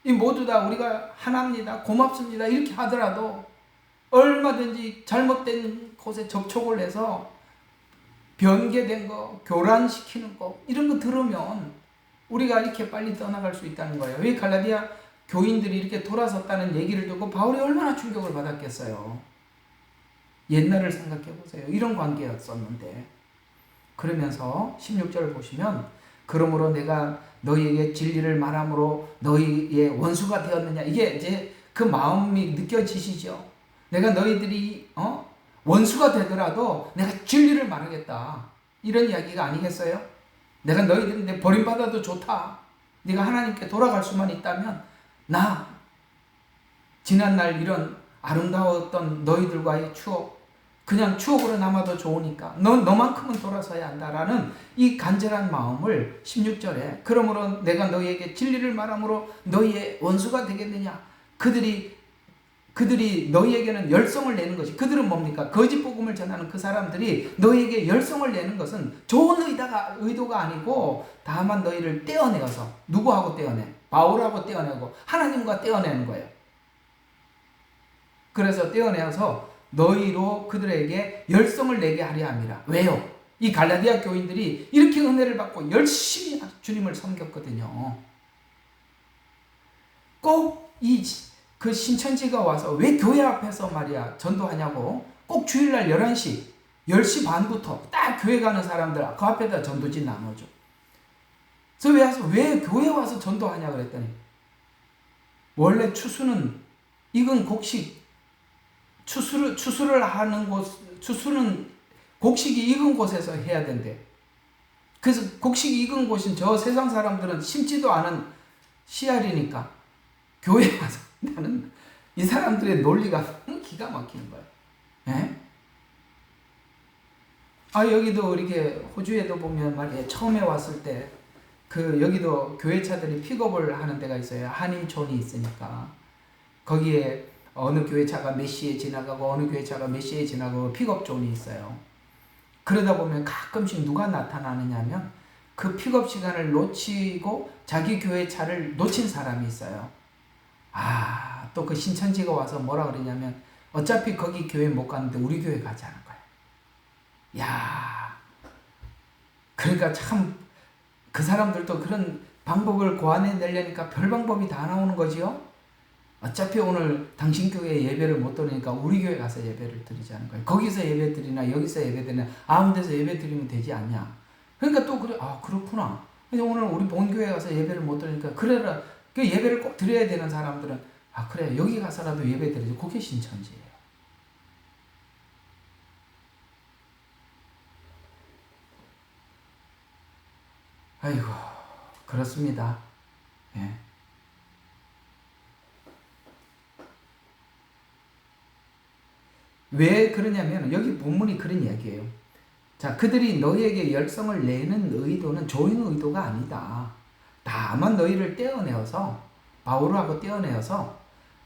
이 모두 다 우리가 하나입니다. 고맙습니다. 이렇게 하더라도 얼마든지 잘못된 곳에 접촉을 해서 변개된 거, 교란시키는 거 이런 거 들으면 우리가 이렇게 빨리 떠나갈 수 있다는 거예요. 왜 갈라디아 교인들이 이렇게 돌아섰다는 얘기를 듣고 바울이 얼마나 충격을 받았겠어요. 옛날을 생각해 보세요. 이런 관계였었는데. 그러면서 16절을 보시면 그러므로 내가 너희에게 진리를 말함으로 너희의 원수가 되었느냐. 이게 이제 그 마음이 느껴지시죠? 내가 너희들이 원수가 되더라도 내가 진리를 말하겠다. 이런 이야기가 아니겠어요? 내가 너희들인데 버림받아도 좋다. 네가 하나님께 돌아갈 수만 있다면 나 지난날 이런 아름다웠던 너희들과의 추억 그냥 추억으로 남아도 좋으니까 너만큼은 돌아서야 한다라는 이 간절한 마음을 16절에 그러므로 내가 너희에게 진리를 말함으로 너희의 원수가 되겠느냐. 그들이 너희에게는 열성을 내는 것이 그들은 뭡니까? 거짓 복음을 전하는 그 사람들이 너희에게 열성을 내는 것은 좋은 의도가 아니고 다만 너희를 떼어내어서 누구하고 떼어내? 바울하고 떼어내고 하나님과 떼어내는 거예요. 그래서 떼어내어서 너희로 그들에게 열성을 내게 하려 함이라. 왜요? 이 갈라디아 교인들이 이렇게 은혜를 받고 열심히 주님을 섬겼거든요. 꼭 그 신천지가 와서 왜 교회 앞에서 말이야 전도하냐고 꼭 주일날 11시 10시 반부터 딱 교회 가는 사람들 그 앞에다 전도지 나눠줘. 그래서 왜 교회 와서 전도하냐 그랬더니 원래 추수는 익은 곡식 추수를 하는 추수는 곡식이 익은 곳에서 해야 된대. 그래서 곡식이 익은 곳인 저 세상 사람들은 심지도 않은 씨알이니까 교회 와서 나는 이 사람들의 논리가 기가 막히는 거예요. 예? 여기도 이렇게 호주에도 보면 말이에요. 처음에 왔을 때 여기도 교회차들이 픽업을 하는 데가 있어요. 한인촌이 있으니까 거기에 어느 교회차가 몇 시에 지나가고 어느 교회차가 몇 시에 지나가고 픽업존이 있어요. 그러다 보면 가끔씩 누가 나타나느냐면 그 픽업 시간을 놓치고 자기 교회차를 놓친 사람이 있어요. 또 그 신천지가 와서 뭐라 그러냐면 어차피 거기 교회 못 가는데 우리 교회 가자는 거예요. 야, 그러니까 참 그 사람들도 그런 방법을 고안해내려니까 별 방법이 다 나오는 거지요. 어차피 오늘 당신 교회 예배를 못 드리니까 우리 교회 가서 예배를 드리자는 거예요. 거기서 예배 드리나 여기서 예배 드리나 아무 데서 예배 드리면 되지 않냐. 그러니까 또 그래 그렇구나. 오늘 우리 본교회 가서 예배를 못 드리니까 그래라. 그 예배를 꼭 드려야 되는 사람들은 그래 여기 가서라도 예배 드리죠. 그게 신천지예요. 아이고 그렇습니다. 예. 왜 그러냐면 여기 본문이 그런 이야기예요. 자, 그들이 너희에게 열성을 내는 의도는 좋은 의도가 아니다. 다만 너희를 떼어내어서 바울하고 떼어내어서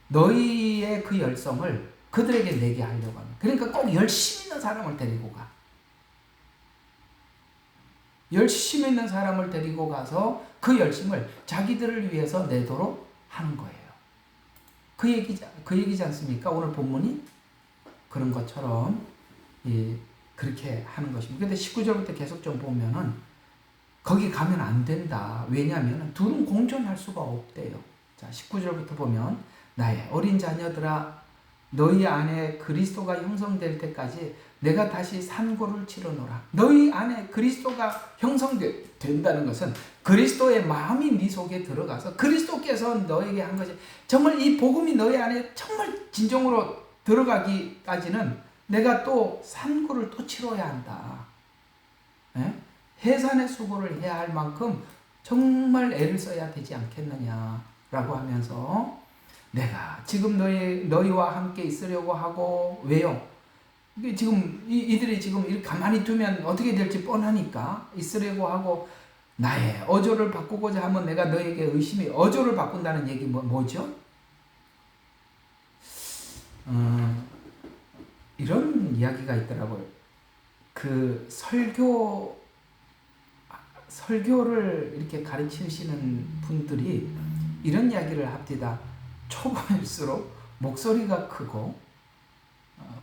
너희의 그 열성을 그들에게 내게 하려고 합니다. 그러니까 꼭 열심 있는 사람을 데리고 가. 열심 있는 사람을 데리고 가서 그 열심을 자기들을 위해서 내도록 하는 거예요. 그 얘기지 않습니까? 오늘 본문이 그런 것처럼 그렇게 하는 것입니다. 근데 19절부터 계속 좀 보면은 거기 가면 안 된다. 왜냐하면 둘은 공존할 수가 없대요. 자, 19절부터 보면 나의 어린 자녀들아 너희 안에 그리스도가 형성될 때까지 내가 다시 산고를 치러노라. 너희 안에 그리스도가 형성된다는 것은 그리스도의 마음이 네 속에 들어가서 그리스도께서 너에게 한 것이 정말 이 복음이 너희 안에 정말 진정으로 들어가기까지는 내가 또 산고를 또 치러야 한다. 예? 해산의 수고를 해야 할 만큼 정말 애를 써야 되지 않겠느냐라고 하면서 내가 지금 너희와 함께 있으려고 하고 왜요? 지금 이들이 지금 이렇게 가만히 두면 어떻게 될지 뻔하니까 있으려고 하고 나의 어조를 바꾸고자 하면 내가 너에게 의심이 어조를 바꾼다는 얘기 뭐죠? 이런 이야기가 있더라고요. 그 설교를 이렇게 가르치시는 분들이 이런 이야기를 합니다. 초보일수록 목소리가 크고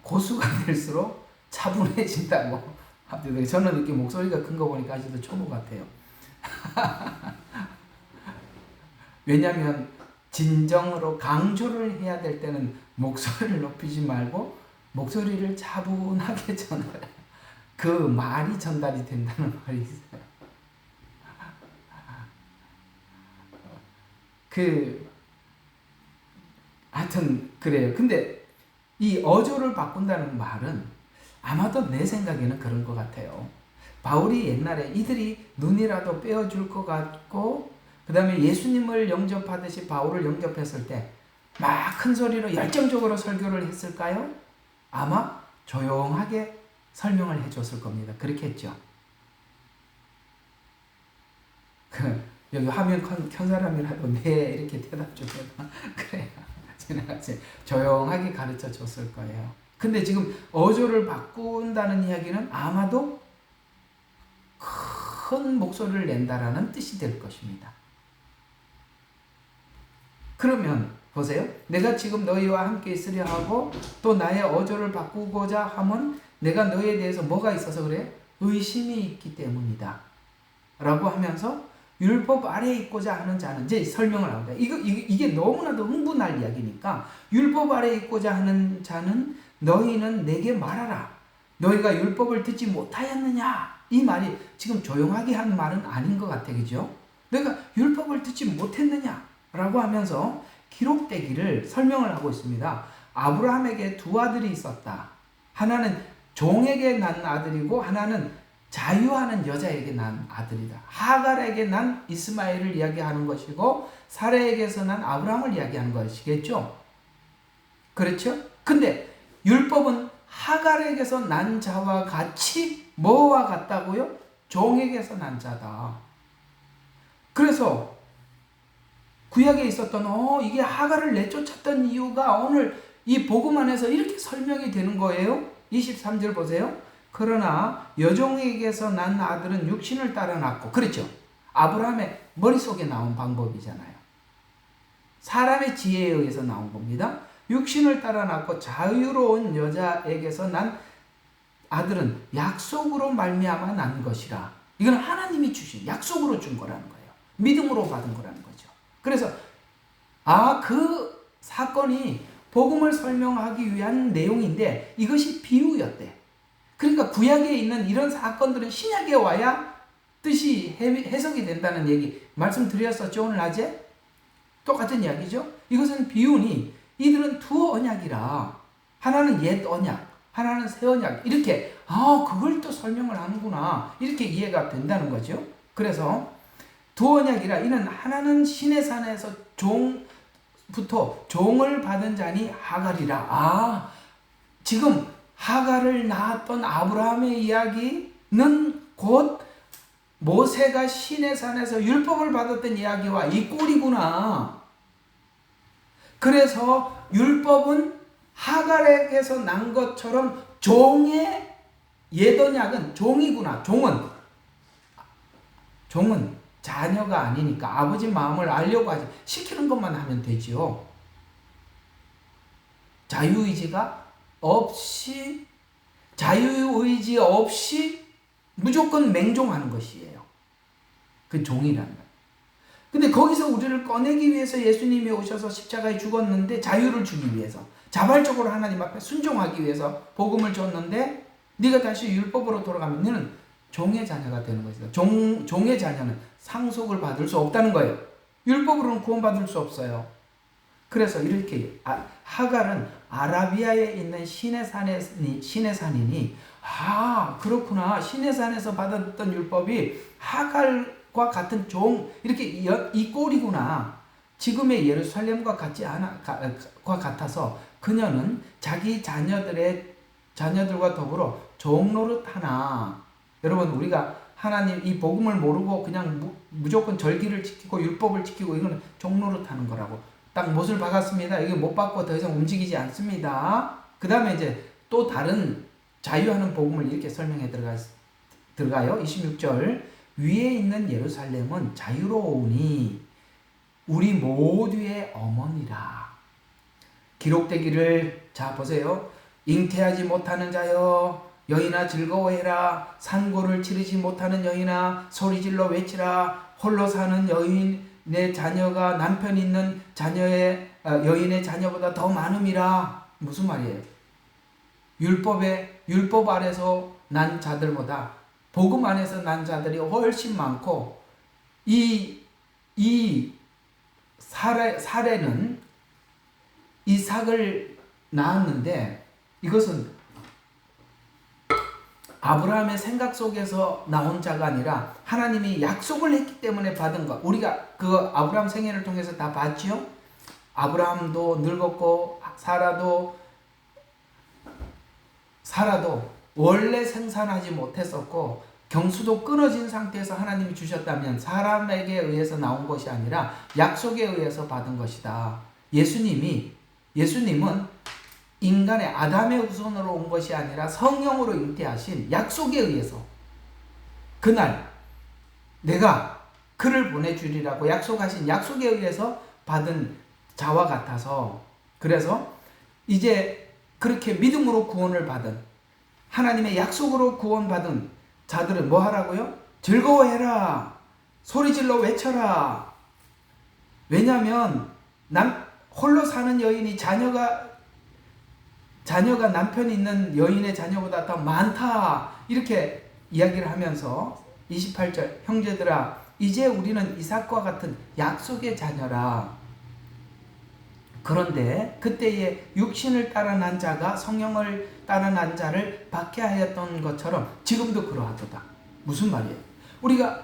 고수가 될수록 차분해진다고 합니다. 저는 이렇게 목소리가 큰 거 보니까 아직도 초보 같아요. 왜냐하면 진정으로 강조를 해야 될 때는 목소리를 높이지 말고 목소리를 차분하게 전달해. 그 말이 전달이 된다는 말이 있어요. 하여튼 그래요. 근데 이 어조를 바꾼다는 말은 아마도 내 생각에는 그런 것 같아요. 바울이 옛날에 이들이 눈이라도 빼어줄 것 같고 그 다음에 예수님을 영접하듯이 바울을 영접했을 때 막 큰 소리로 열정적으로 설교를 했을까요? 아마 조용하게 설명을 해줬을 겁니다. 그렇게 했죠. 여기 화면 켠 사람이라도 네 이렇게 대답 좀 해봐. 그래요. 지나가지 조용하게 가르쳐 줬을 거예요. 근데 지금 어조를 바꾼다는 이야기는 아마도 큰 목소리를 낸다라는 뜻이 될 것입니다. 그러면 보세요. 내가 지금 너희와 함께 있으려 하고 또 나의 어조를 바꾸고자 하면 내가 너희에 대해서 뭐가 있어서 그래? 의심이 있기 때문이다. 라고 하면서 율법 아래에 있고자 하는 자는 이제 설명을 합니다. 이게 너무나도 흥분할 이야기니까 율법 아래에 있고자 하는 자는 너희는 내게 말하라. 너희가 율법을 듣지 못하였느냐? 이 말이 지금 조용하게 한 말은 아닌 것 같아. 그죠? 너희가 율법을 듣지 못했느냐? 라고 하면서 기록되기를 설명을 하고 있습니다. 아브라함에게 두 아들이 있었다. 하나는 종에게 난 아들이고 하나는 자유하는 여자에게 난 아들이다. 하갈에게 난 이스마엘을 이야기하는 것이고 사레에게서 난 아브라함을 이야기하는 것이겠죠. 그렇죠? 근데 율법은 하갈에게서 난 자와 같이 뭐와 같다고요? 종에게서 난 자다. 그래서 구약에 있었던 이게 하갈을 내쫓았던 이유가 오늘 이 복음 안에서 이렇게 설명이 되는 거예요. 23절 보세요. 그러나 여종에게서 난 아들은 육신을 따라 낳고 그렇죠. 아브라함의 머릿속에 나온 방법이잖아요. 사람의 지혜에 의해서 나온 겁니다. 육신을 따라 낳고 자유로운 여자에게서 난 아들은 약속으로 말미암아 난 것이라. 이건 하나님이 주신 약속으로 준 거라는 거예요. 믿음으로 받은 거라는 거죠. 그래서 그 사건이 복음을 설명하기 위한 내용인데 이것이 비유였대. 그러니까 구약에 있는 이런 사건들은 신약에 와야 뜻이 해석이 된다는 얘기 말씀드렸었죠. 오늘 낮에 똑같은 이야기죠. 이것은 비유니 이들은 두 언약이라 하나는 옛 언약 하나는 새 언약 이렇게 그걸 또 설명을 하는구나 이렇게 이해가 된다는 거죠. 그래서 두 언약이라 이는 하나는 신의 산에서 종부터 종을 받은 자니 하갈이라. 지금 하갈을 낳았던 아브라함의 이야기는 곧 모세가 시내산에서 율법을 받았던 이야기와 이 꼴이구나. 그래서 율법은 하갈에게서 난 것처럼 종의 예더약은 종이구나. 종은 자녀가 아니니까 아버지 마음을 알려고 하지. 시키는 것만 하면 되지요. 자유의지 없이 무조건 맹종하는 것이에요. 그 종이라는 것. 근데 거기서 우리를 꺼내기 위해서 예수님이 오셔서 십자가에 죽었는데, 자유를 주기 위해서, 자발적으로 하나님 앞에 순종하기 위해서 복음을 줬는데, 네가 다시 율법으로 돌아가면 너는 종의 자녀가 되는 것이다. 종의 자녀는 상속을 받을 수 없다는 거예요. 율법으로는 구원받을 수 없어요. 그래서 이렇게 하갈은 아라비아에 있는 시내산이니 그렇구나. 시내산에서 받았던 율법이 하갈과 같은 종, 이렇게 이 꼴이구나. 지금의 예루살렘과 같아서 그녀는 자기 자녀들과 더불어 종노릇하나. 여러분, 우리가 하나님 이 복음을 모르고 그냥 무조건 절기를 지키고 율법을 지키고, 이거는 종노릇하는 거라고. 딱 못을 박았습니다. 이게 못 박고 더 이상 움직이지 않습니다. 그 다음에 이제 또 다른 자유하는 복음을 이렇게 설명해 들어가요. 26절. 위에 있는 예루살렘은 자유로우니 우리 모두의 어머니라. 기록되기를, 자 보세요. 잉태하지 못하는 자여 여인아 즐거워해라. 산고를 치르지 못하는 여인아 소리질러 외치라. 홀로 사는 여인의 자녀가 남편 있는 여인의 자녀보다 더 많음이라. 무슨 말이에요? 율법 아래서 난 자들보다 복음 안에서 난 자들이 훨씬 많고, 이 사례는 이삭을 낳았는데, 이것은 아브라함의 생각 속에서 나온 자가 아니라 하나님이 약속을 했기 때문에 받은 것. 우리가 그 아브라함 생애를 통해서 다 봤지요. 아브라함도 늙었고 사라도 원래 생산하지 못했었고, 경수도 끊어진 상태에서 하나님이 주셨다면 사람에게 의해서 나온 것이 아니라 약속에 의해서 받은 것이다. 예수님은 인간의 아담의 후손으로 온 것이 아니라 성령으로 잉태하신 약속에 의해서, 그날 내가 그를 보내주리라고 약속하신 약속에 의해서 받은 자와 같아서, 그래서 이제 그렇게 믿음으로 구원을 받은, 하나님의 약속으로 구원받은 자들은 뭐 하라고요? 즐거워해라. 소리질러 외쳐라. 왜냐하면 홀로 사는 여인이 자녀가 남편이 있는 여인의 자녀보다 더 많다. 이렇게 이야기를 하면서 28절, 형제들아 이제 우리는 이삭과 같은 약속의 자녀라. 그런데 그때에 육신을 따라 난 자가 성령을 따라 난 자를 박해하였던 것처럼 지금도 그러하도다. 무슨 말이에요? 우리가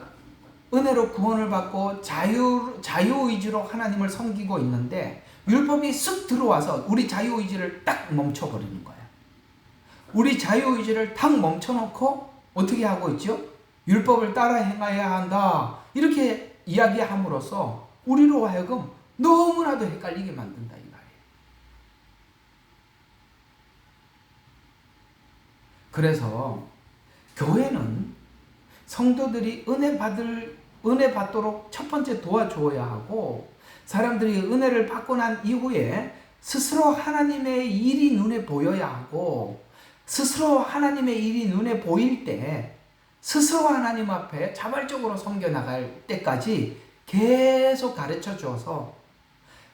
은혜로 구원을 받고 자유의지로 하나님을 섬기고 있는데, 율법이 쓱 들어와서 우리 자유의지를 딱 멈춰버리는 거예요. 우리 자유의지를 탁 멈춰놓고 어떻게 하고 있죠? 율법을 따라 행해야 한다. 이렇게 이야기함으로써 우리로 하여금 너무나도 헷갈리게 만든다, 이 말이에요. 그래서 교회는 성도들이 은혜 받도록 첫 번째 도와주어야 하고, 사람들이 은혜를 받고 난 이후에 스스로 하나님의 일이 눈에 보여야 하고, 스스로 하나님의 일이 눈에 보일 때 스스로 하나님 앞에 자발적으로 섬겨나갈 때까지 계속 가르쳐 주어서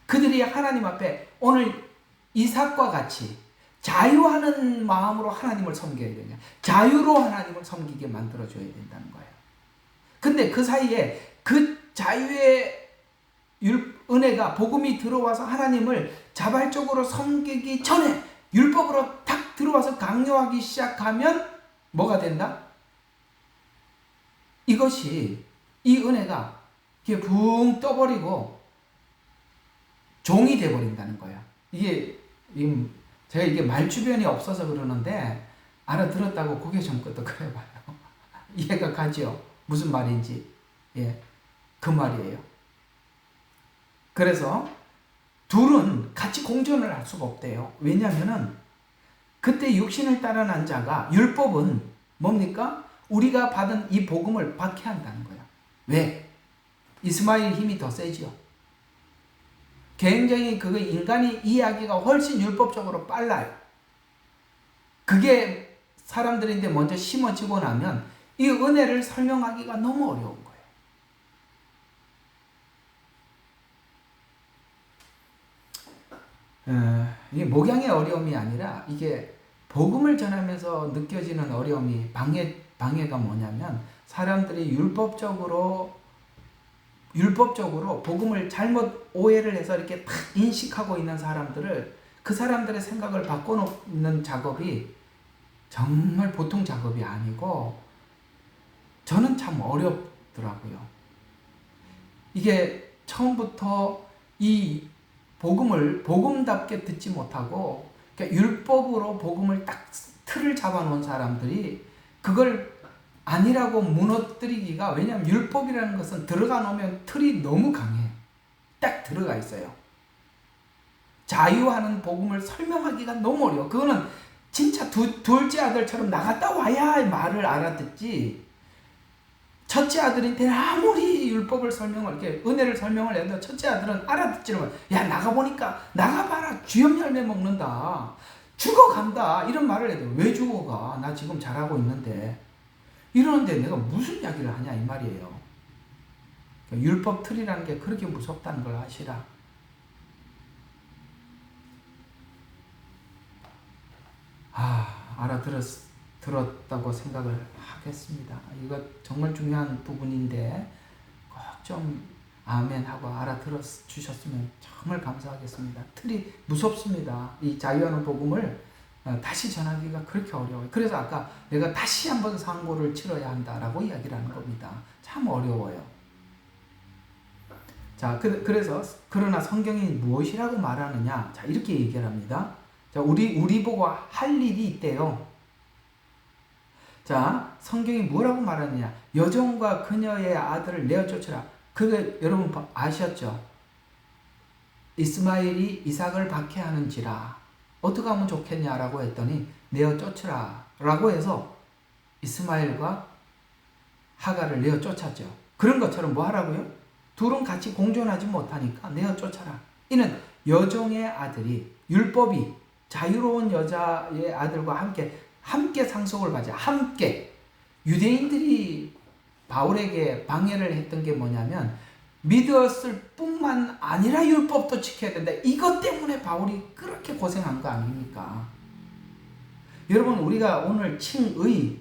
그들이 하나님 앞에 오늘 이삭과 같이 자유하는 마음으로 하나님을 섬겨야 되냐, 자유로 하나님을 섬기게 만들어줘야 된다는 거예요. 근데 그 사이에 그 자유의 은혜가, 복음이 들어와서 하나님을 자발적으로 섬기기 전에 율법으로 탁 들어와서 강요하기 시작하면 뭐가 된다? 이 은혜가 이게 붕 떠버리고 종이 돼버린다는 거야. 이게 제가 이게 말주변이 없어서 그러는데 알아들었다고 고개 좀 끄덕거려봐요. 이해가 가죠? 무슨 말인지. 예, 그 말이에요. 그래서 둘은 같이 공존을 할 수가 없대요. 왜냐하면은 그때 육신을 따라 난 자가, 율법은 뭡니까? 우리가 받은 이 복음을 박해한다는 거야. 왜? 이스마엘 힘이 더 세지요. 굉장히 그 인간이 이해하기가 훨씬 율법적으로 빨라요. 그게 사람들인데 먼저 심어지고 나면 이 은혜를 설명하기가 너무 어려운 거예요. 이게 목양의 어려움이 아니라 이게 복음을 전하면서 느껴지는 어려움이 방해가 뭐냐면 사람들이 율법적으로 복음을 잘못 오해를 해서 이렇게 딱 인식하고 있는 사람들을 그 사람들의 생각을 바꿔놓는 작업이 정말 보통 작업이 아니고 저는 참 어렵더라고요. 이게 처음부터 이 복음을 복음답게 듣지 못하고 그러니까 율법으로 복음을 딱 틀을 잡아놓은 사람들이 그걸 아니라고 무너뜨리기가, 왜냐하면 율법이라는 것은 들어가 놓으면 틀이 너무 강해. 딱 들어가 있어요. 자유하는 복음을 설명하기가 너무 어려워. 그거는 진짜 둘째 아들처럼 나갔다 와야 말을 알아듣지. 첫째 아들한테 아무리 율법을 이렇게 은혜를 설명을 해도 첫째 아들은 알아듣지를 못해. 야, 나가보니까, 나가봐라. 주염 열매 먹는다. 죽어간다. 이런 말을 해도 왜 죽어가? 나 지금 잘하고 있는데. 이러는데 내가 무슨 이야기를 하냐 이 말이에요. 율법 틀이라는 게 그렇게 무섭다는 걸 아시라. 알아들었다고 생각을 하겠습니다. 이거 정말 중요한 부분인데 꼭 좀 아멘하고 알아들어 주셨으면 정말 감사하겠습니다. 틀이 무섭습니다. 이 자유하는 복음을 다시 전하기가 그렇게 어려워요. 그래서 아까 내가 다시 한번 상고를 치러야 한다라고 이야기를 하는 겁니다. 참 어려워요. 자, 그래서 그러나 성경이 무엇이라고 말하느냐? 자, 이렇게 얘기를 합니다. 자, 우리 보고 할 일이 있대요. 자, 성경이 뭐라고 말하느냐? 여종과 그녀의 아들을 내어 쫓으라. 그게 여러분 아셨죠? 이스마엘이 이삭을 박해하는지라 어떻게 하면 좋겠냐라고 했더니 내어 쫓으라 라고 해서 이스마엘과 하갈을 내어 쫓았죠. 그런 것처럼 뭐 하라고요? 둘은 같이 공존하지 못하니까 내어 쫓아라. 이는 여종의 아들이 율법이 자유로운 여자의 아들과 함께 상속을 받자. 함께. 유대인들이 바울에게 방해를 했던 게 뭐냐면 믿었을 뿐만 아니라 율법도 지켜야 된다. 이것 때문에 바울이 그렇게 고생한 거 아닙니까? 여러분, 우리가 오늘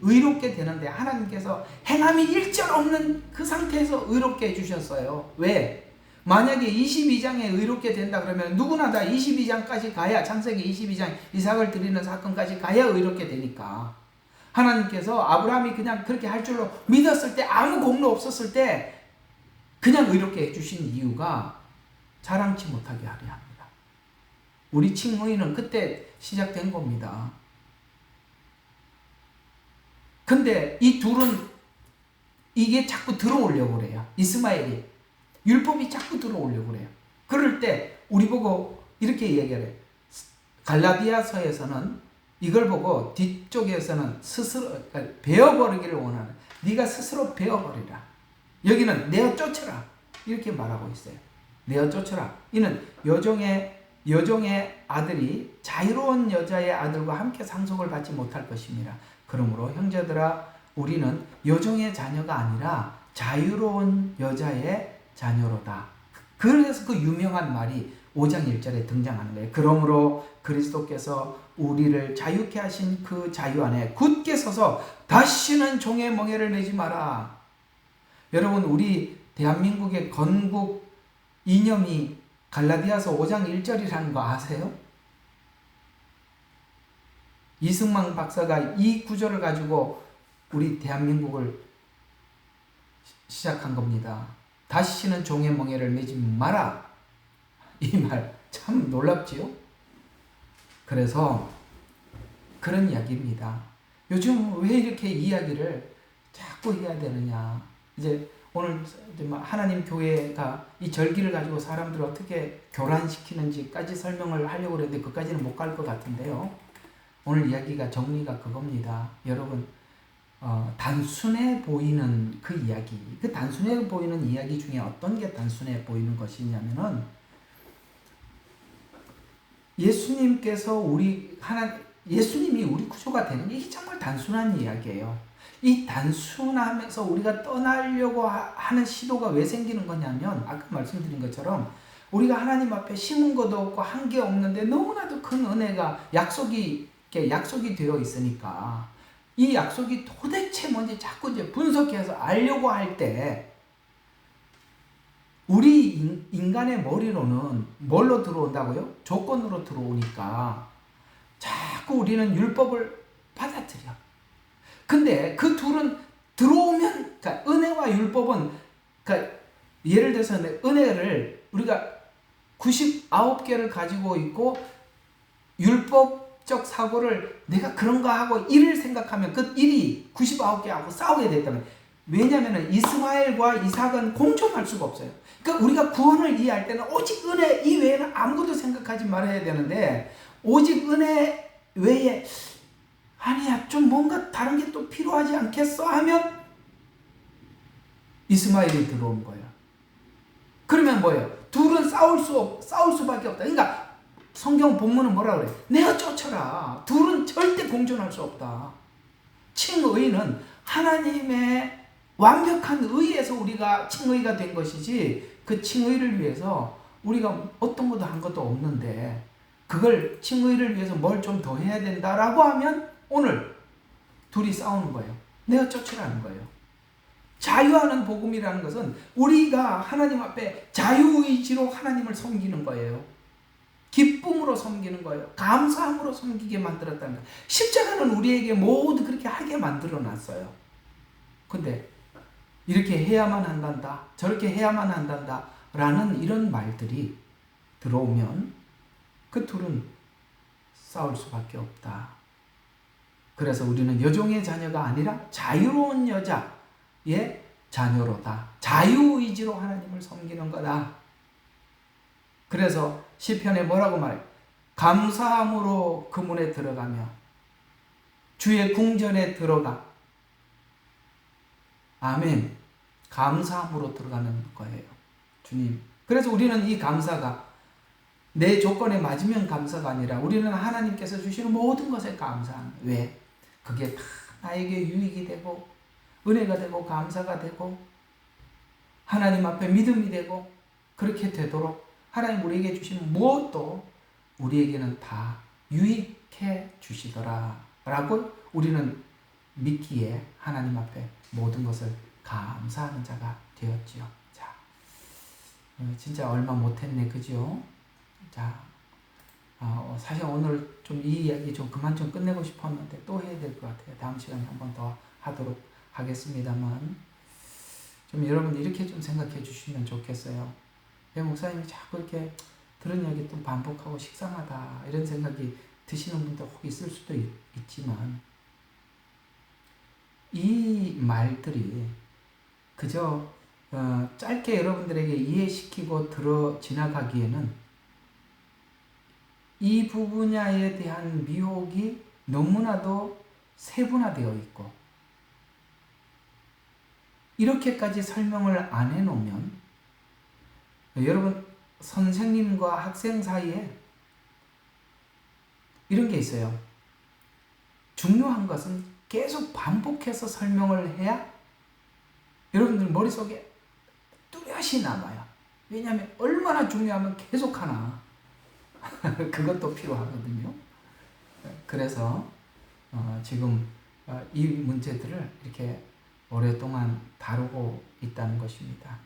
의롭게 되는데 하나님께서 행함이 일절 없는 그 상태에서 의롭게 해주셨어요. 왜? 만약에 22장에 의롭게 된다 그러면 누구나 다 22장까지 가야, 창세기 22장 이삭을 드리는 사건까지 가야 의롭게 되니까 하나님께서 아브라함이 그냥 그렇게 할 줄로 믿었을 때, 아무 공로 없었을 때 그냥 의롭게 해주신 이유가 자랑치 못하게 하려 합니다. 우리 칭의는 그때 시작된 겁니다. 근데 이 둘은 이게 자꾸 들어오려고 그래요. 이스마엘이 율법이 자꾸 들어오려고 그래요. 그럴 때 우리 보고 이렇게 얘기해요. 갈라디아서에서는 이걸 보고 뒤쪽에서는 스스로 배워버리기를 원하는, 네가 스스로 배워버리라. 여기는 내어 쫓으라 이렇게 말하고 있어요. 내어 쫓으라. 이는 여종의 아들이 자유로운 여자의 아들과 함께 상속을 받지 못할 것입니다. 그러므로 형제들아, 우리는 여종의 자녀가 아니라 자유로운 여자의 자녀로다. 그래서 그 유명한 말이 5장 1절에 등장하는 거예요. 그러므로 그리스도께서 우리를 자유케 하신 그 자유 안에 굳게 서서 다시는 종의 멍에를 매지 마라. 여러분, 우리 대한민국의 건국 이념이 갈라디아서 5장 1절이라는 거 아세요? 이승만 박사가 이 구절을 가지고 우리 대한민국을 시작한 겁니다. 다시는 종의 멍에를 매지 마라. 이 말 참 놀랍지요? 그래서 그런 이야기입니다. 요즘 왜 이렇게 이야기를 자꾸 해야 되느냐. 이제 오늘 하나님 교회가 이 절기를 가지고 사람들을 어떻게 교란시키는지까지 설명을 하려고 그랬는데 그까지는 못 갈 것 같은데요. 오늘 이야기가 정리가 그겁니다. 여러분, 단순해 보이는 그 이야기, 그 단순해 보이는 이야기 중에 어떤 게 단순해 보이는 것이냐면은 예수님이 우리 구조가 되는 게 이게 정말 단순한 이야기예요. 이 단순함에서 우리가 떠나려고 하는 시도가 왜 생기는 거냐면 아까 말씀드린 것처럼 우리가 하나님 앞에 심은 것도 없고 한 게 없는데 너무나도 큰 은혜가 약속이 되어 있으니까 이 약속이 도대체 뭔지 자꾸 이제 분석해서 알려고 할 때 우리 인간의 머리로는 뭘로 들어온다고요? 조건으로 들어오니까 자꾸 우리는 율법을 받아들여. 근데 그 둘은 들어오면, 그러니까 은혜와 율법은, 그러니까 예를 들어서 은혜를 우리가 99개를 가지고 있고 율법적 사고를 내가 그런가 하고 일을 생각하면 그 일이 99개하고 싸우게 됐다면, 왜냐하면 이스마엘과 이삭은 공존할 수가 없어요. 그러니까 우리가 구원을 이해할 때는 오직 은혜 이외에는 아무것도 생각하지 말아야 되는데, 오직 은혜 외에 아니야 좀 뭔가 다른 게 또 필요하지 않겠어 하면 이스마엘이 들어온 거예요. 그러면 뭐예요? 둘은 싸울 수밖에 없다. 그러니까 성경 본문은 뭐라 그래? 내가 쫓아라. 둘은 절대 공존할 수 없다. 칭의는 하나님의 완벽한 의에서 우리가 칭의가 된 것이지, 그 칭의를 위해서 우리가 어떤 것도 한 것도 없는데 그걸 칭의를 위해서 뭘 좀 더 해야 된다라고 하면 오늘 둘이 싸우는 거예요. 내가 쫓으라는 거예요. 자유하는 복음이라는 것은 우리가 하나님 앞에 자유의지로 하나님을 섬기는 거예요. 기쁨으로 섬기는 거예요. 감사함으로 섬기게 만들었다는 거예요. 십자가는 우리에게 모두 그렇게 하게 만들어 놨어요. 근데 이렇게 해야만 한단다, 저렇게 해야만 한단다 라는 이런 말들이 들어오면 그 둘은 싸울 수밖에 없다. 그래서 우리는 여종의 자녀가 아니라 자유로운 여자의 자녀로다. 자유의지로 하나님을 섬기는 거다. 그래서 시편에 뭐라고 말해? 감사함으로 그 문에 들어가며 주의 궁전에 들어가. 아멘. 감사함으로 들어가는 거예요. 주님. 그래서 우리는 이 감사가 내 조건에 맞으면 감사가 아니라 우리는 하나님께서 주시는 모든 것에 감사합니다. 왜? 그게 다 나에게 유익이 되고 은혜가 되고 감사가 되고 하나님 앞에 믿음이 되고 그렇게 되도록 하나님 우리에게 주신 무엇도 우리에게는 다 유익해 주시더라 라고 우리는 믿기에 하나님 앞에 모든 것을 감사하는 자가 되었지요. 자, 진짜 얼마 못했네, 그죠? 자, 사실 오늘 좀 이 이야기 좀 그만 좀 끝내고 싶었는데 또 해야 될 것 같아요. 다음 시간에 한 번 더 하도록 하겠습니다만, 좀 여러분 이렇게 좀 생각해 주시면 좋겠어요. 왜 목사님이 자꾸 이렇게 들은 이야기 또 반복하고 식상하다 이런 생각이 드시는 분도 혹 있을 수도 있지만, 이 말들이 그저 짧게 여러분들에게 이해시키고 지나가기에는 이 부분야에 대한 미혹이 너무나도 세분화되어 있고, 이렇게까지 설명을 안 해놓으면 여러분 선생님과 학생 사이에 이런 게 있어요. 중요한 것은 계속 반복해서 설명을 해야 여러분들 머릿속에 뚜렷이 남아요. 왜냐하면 얼마나 중요하면 계속 하나. 그것도 필요하거든요. 그래서 지금 이 문제들을 이렇게 오랫동안 다루고 있다는 것입니다.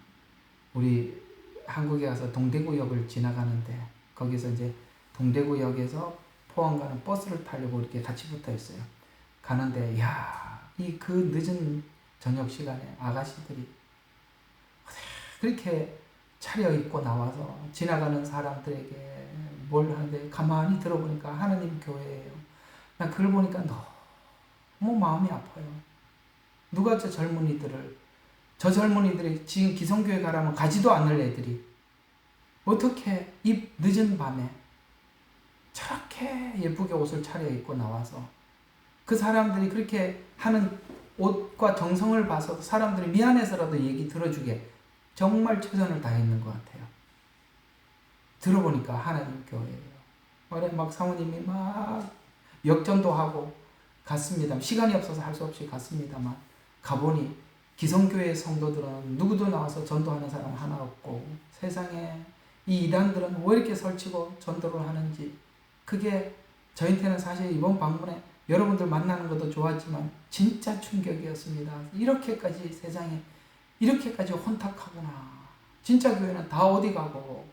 우리 한국에 가서 동대구역을 지나가는데 거기서 이제 동대구역에서 포항 가는 버스를 타려고 이렇게 같이 붙어 있어요. 가는데 이 그 늦은 저녁 시간에 아가씨들이 그렇게 차려입고 나와서 지나가는 사람들에게 뭘 하는데 가만히 들어보니까 하나님 교회예요. 나 그걸 보니까 너무 마음이 아파요. 누가 저 젊은이들이 지금 기성교회 가라면 가지도 않을 애들이 어떻게 이 늦은 밤에 저렇게 예쁘게 옷을 차려입고 나와서 그 사람들이 그렇게 하는 옷과 정성을 봐서 사람들이 미안해서라도 얘기 들어주게 정말 최선을 다했는 것 같아요. 들어보니까 하나님 교회예요. 원래 막 사모님이 막 역전도 하고 갔습니다. 시간이 없어서 할 수 없이 갔습니다만 가보니 기성교회 성도들은 누구도 나와서 전도하는 사람 하나 없고 세상에 이 이단들은 왜 이렇게 설치고 전도를 하는지 그게 저한테는 사실 이번 방문에 여러분들 만나는 것도 좋았지만 진짜 충격이었습니다. 이렇게까지 세상에 이렇게까지 혼탁하구나. 진짜 교회는 다 어디 가고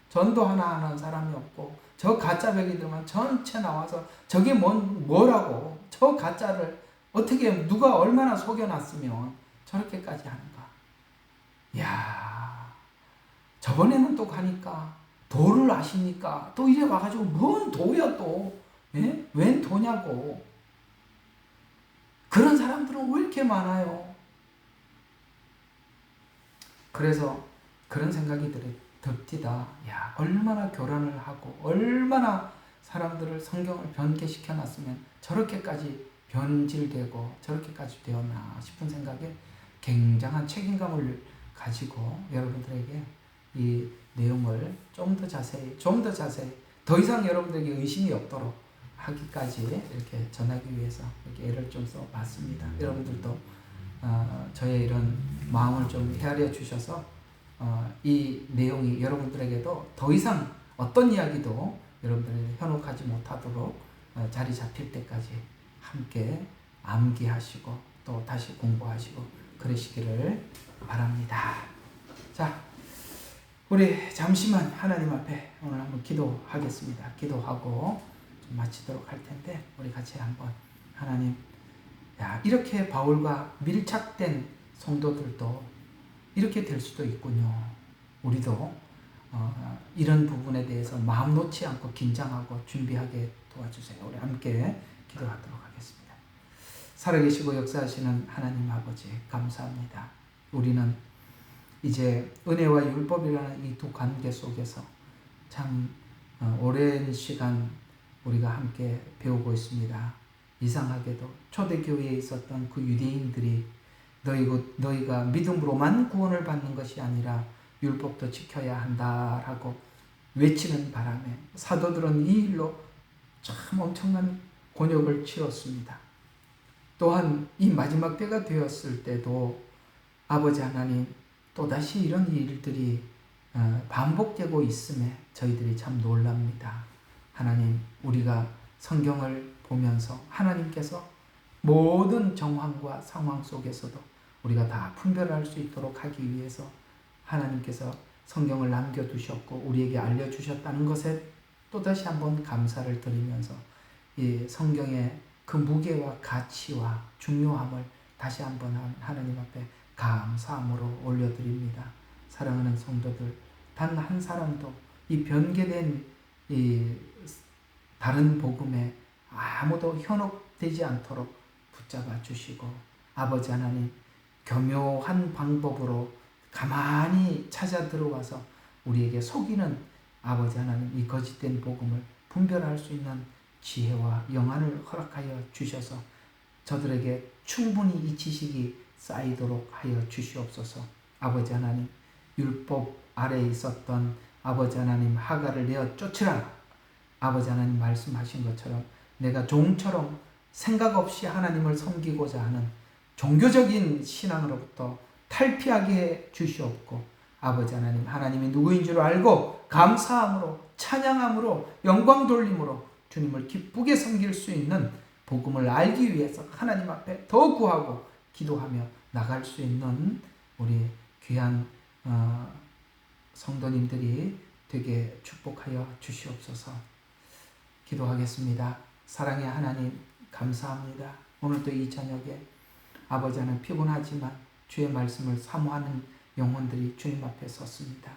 전도 하나 하는 사람이 없고 저 가짜 배기들만 전체 나와서 저게 뭐라고 저 가짜를 어떻게 누가 얼마나 속여놨으면 저렇게까지 하는가. 이야, 저번에는 또 가니까 도를 아십니까? 또 이래 와가지고 뭔 도야 또. 예? 웬 도냐고. 그런 사람들은 왜 이렇게 많아요? 그래서 그런 생각이 듭디다. 야, 얼마나 교란을 하고 얼마나 사람들을 성경을 변개시켜 놨으면 저렇게까지 변질되고 저렇게까지 되었나 싶은 생각에 굉장한 책임감을 가지고 여러분들에게 이 내용을 좀 더 자세히 더 이상 여러분들에게 의심이 없도록 하기까지 이렇게 전하기 위해서 이렇게 애를 좀 써봤습니다. 여러분들도 저의 이런 마음을 좀 헤아려 주셔서 이 내용이 여러분들에게도 더 이상 어떤 이야기도 여러분들에게 현혹하지 못하도록 자리 잡힐 때까지 함께 암기하시고 또 다시 공부하시고 그러시기를 바랍니다. 자, 우리 잠시만 하나님 앞에 오늘 한번 기도하겠습니다. 기도하고 좀 마치도록 할 텐데 우리 같이 한번 하나님, 야, 이렇게 바울과 밀착된 성도들도 이렇게 될 수도 있군요. 우리도 이런 부분에 대해서 마음 놓지 않고 긴장하고 준비하게 도와주세요. 우리 함께 기도하도록 하겠습니다. 살아계시고 역사하시는 하나님 아버지 감사합니다. 우리는 이제 은혜와 율법이라는 이 두 관계 속에서 참 오랜 시간 우리가 함께 배우고 있습니다. 이상하게도 초대교회에 있었던 그 유대인들이 너희가 믿음으로만 구원을 받는 것이 아니라 율법도 지켜야 한다라고 외치는 바람에 사도들은 이 일로 참 엄청난 곤욕을 치렀습니다. 또한 이 마지막 때가 되었을 때도 아버지 하나님 또다시 이런 일들이 반복되고 있음에 저희들이 참 놀랍니다. 하나님, 우리가 성경을 보면서 하나님께서 모든 정황과 상황 속에서도 우리가 다 분별할 수 있도록 하기 위해서 하나님께서 성경을 남겨두셨고 우리에게 알려주셨다는 것에 또다시 한번 감사를 드리면서 이 성경의 그 무게와 가치와 중요함을 다시 한번 하나님 앞에 감사함으로 올려드립니다. 사랑하는 성도들, 단 한 사람도 이 변개된 이 다른 복음에 아무도 현혹되지 않도록 붙잡아 주시고 아버지 하나님 교묘한 방법으로 가만히 찾아 들어와서 우리에게 속이는 아버지 하나님 이 거짓된 복음을 분별할 수 있는 지혜와 영안을 허락하여 주셔서 저들에게 충분히 이 지식이 쌓이도록 하여 주시옵소서. 아버지 하나님, 율법 아래에 있었던 아버지 하나님 하갈을 내어 쫓으라. 아버지 하나님 말씀하신 것처럼 내가 종처럼 생각 없이 하나님을 섬기고자 하는 종교적인 신앙으로부터 탈피하게 해 주시옵고 아버지 하나님, 하나님이 누구인 줄 알고 감사함으로 찬양함으로 영광 돌림으로 주님을 기쁘게 섬길 수 있는 복음을 알기 위해서 하나님 앞에 더 구하고 기도하며 나갈 수 있는 우리 귀한 성도님들이 되게 축복하여 주시옵소서. 기도하겠습니다. 사랑의 하나님 감사합니다. 오늘도 이 저녁에 아버지 하나님 피곤하지만 주의 말씀을 사모하는 영혼들이 주님 앞에 섰습니다.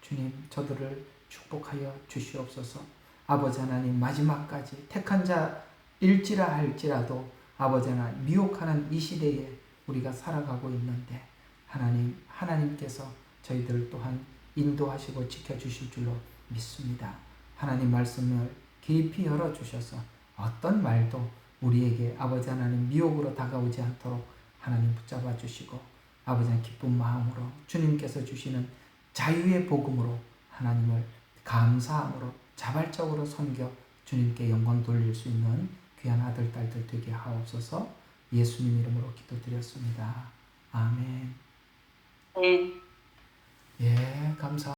주님, 저들을 축복하여 주시옵소서. 아버지 하나님, 마지막까지 택한 자일지라 할지라도 아버지 하나님, 미혹하는 이 시대에 우리가 살아가고 있는데 하나님께서 저희들 또한 인도하시고 지켜주실 줄로 믿습니다. 하나님 말씀을 깊이 열어주셔서 어떤 말도 우리에게 아버지 하나님 미혹으로 다가오지 않도록 하나님 붙잡아 주시고, 아버지 하나님 기쁜 마음으로 주님께서 주시는 자유의 복음으로 하나님을 감사함으로 자발적으로 섬겨 주님께 영광 돌릴 수 있는 귀한 아들 딸들 되게 하옵소서. 예수님 이름으로 기도드렸습니다. 아멘. 네. 예, 감사합니다.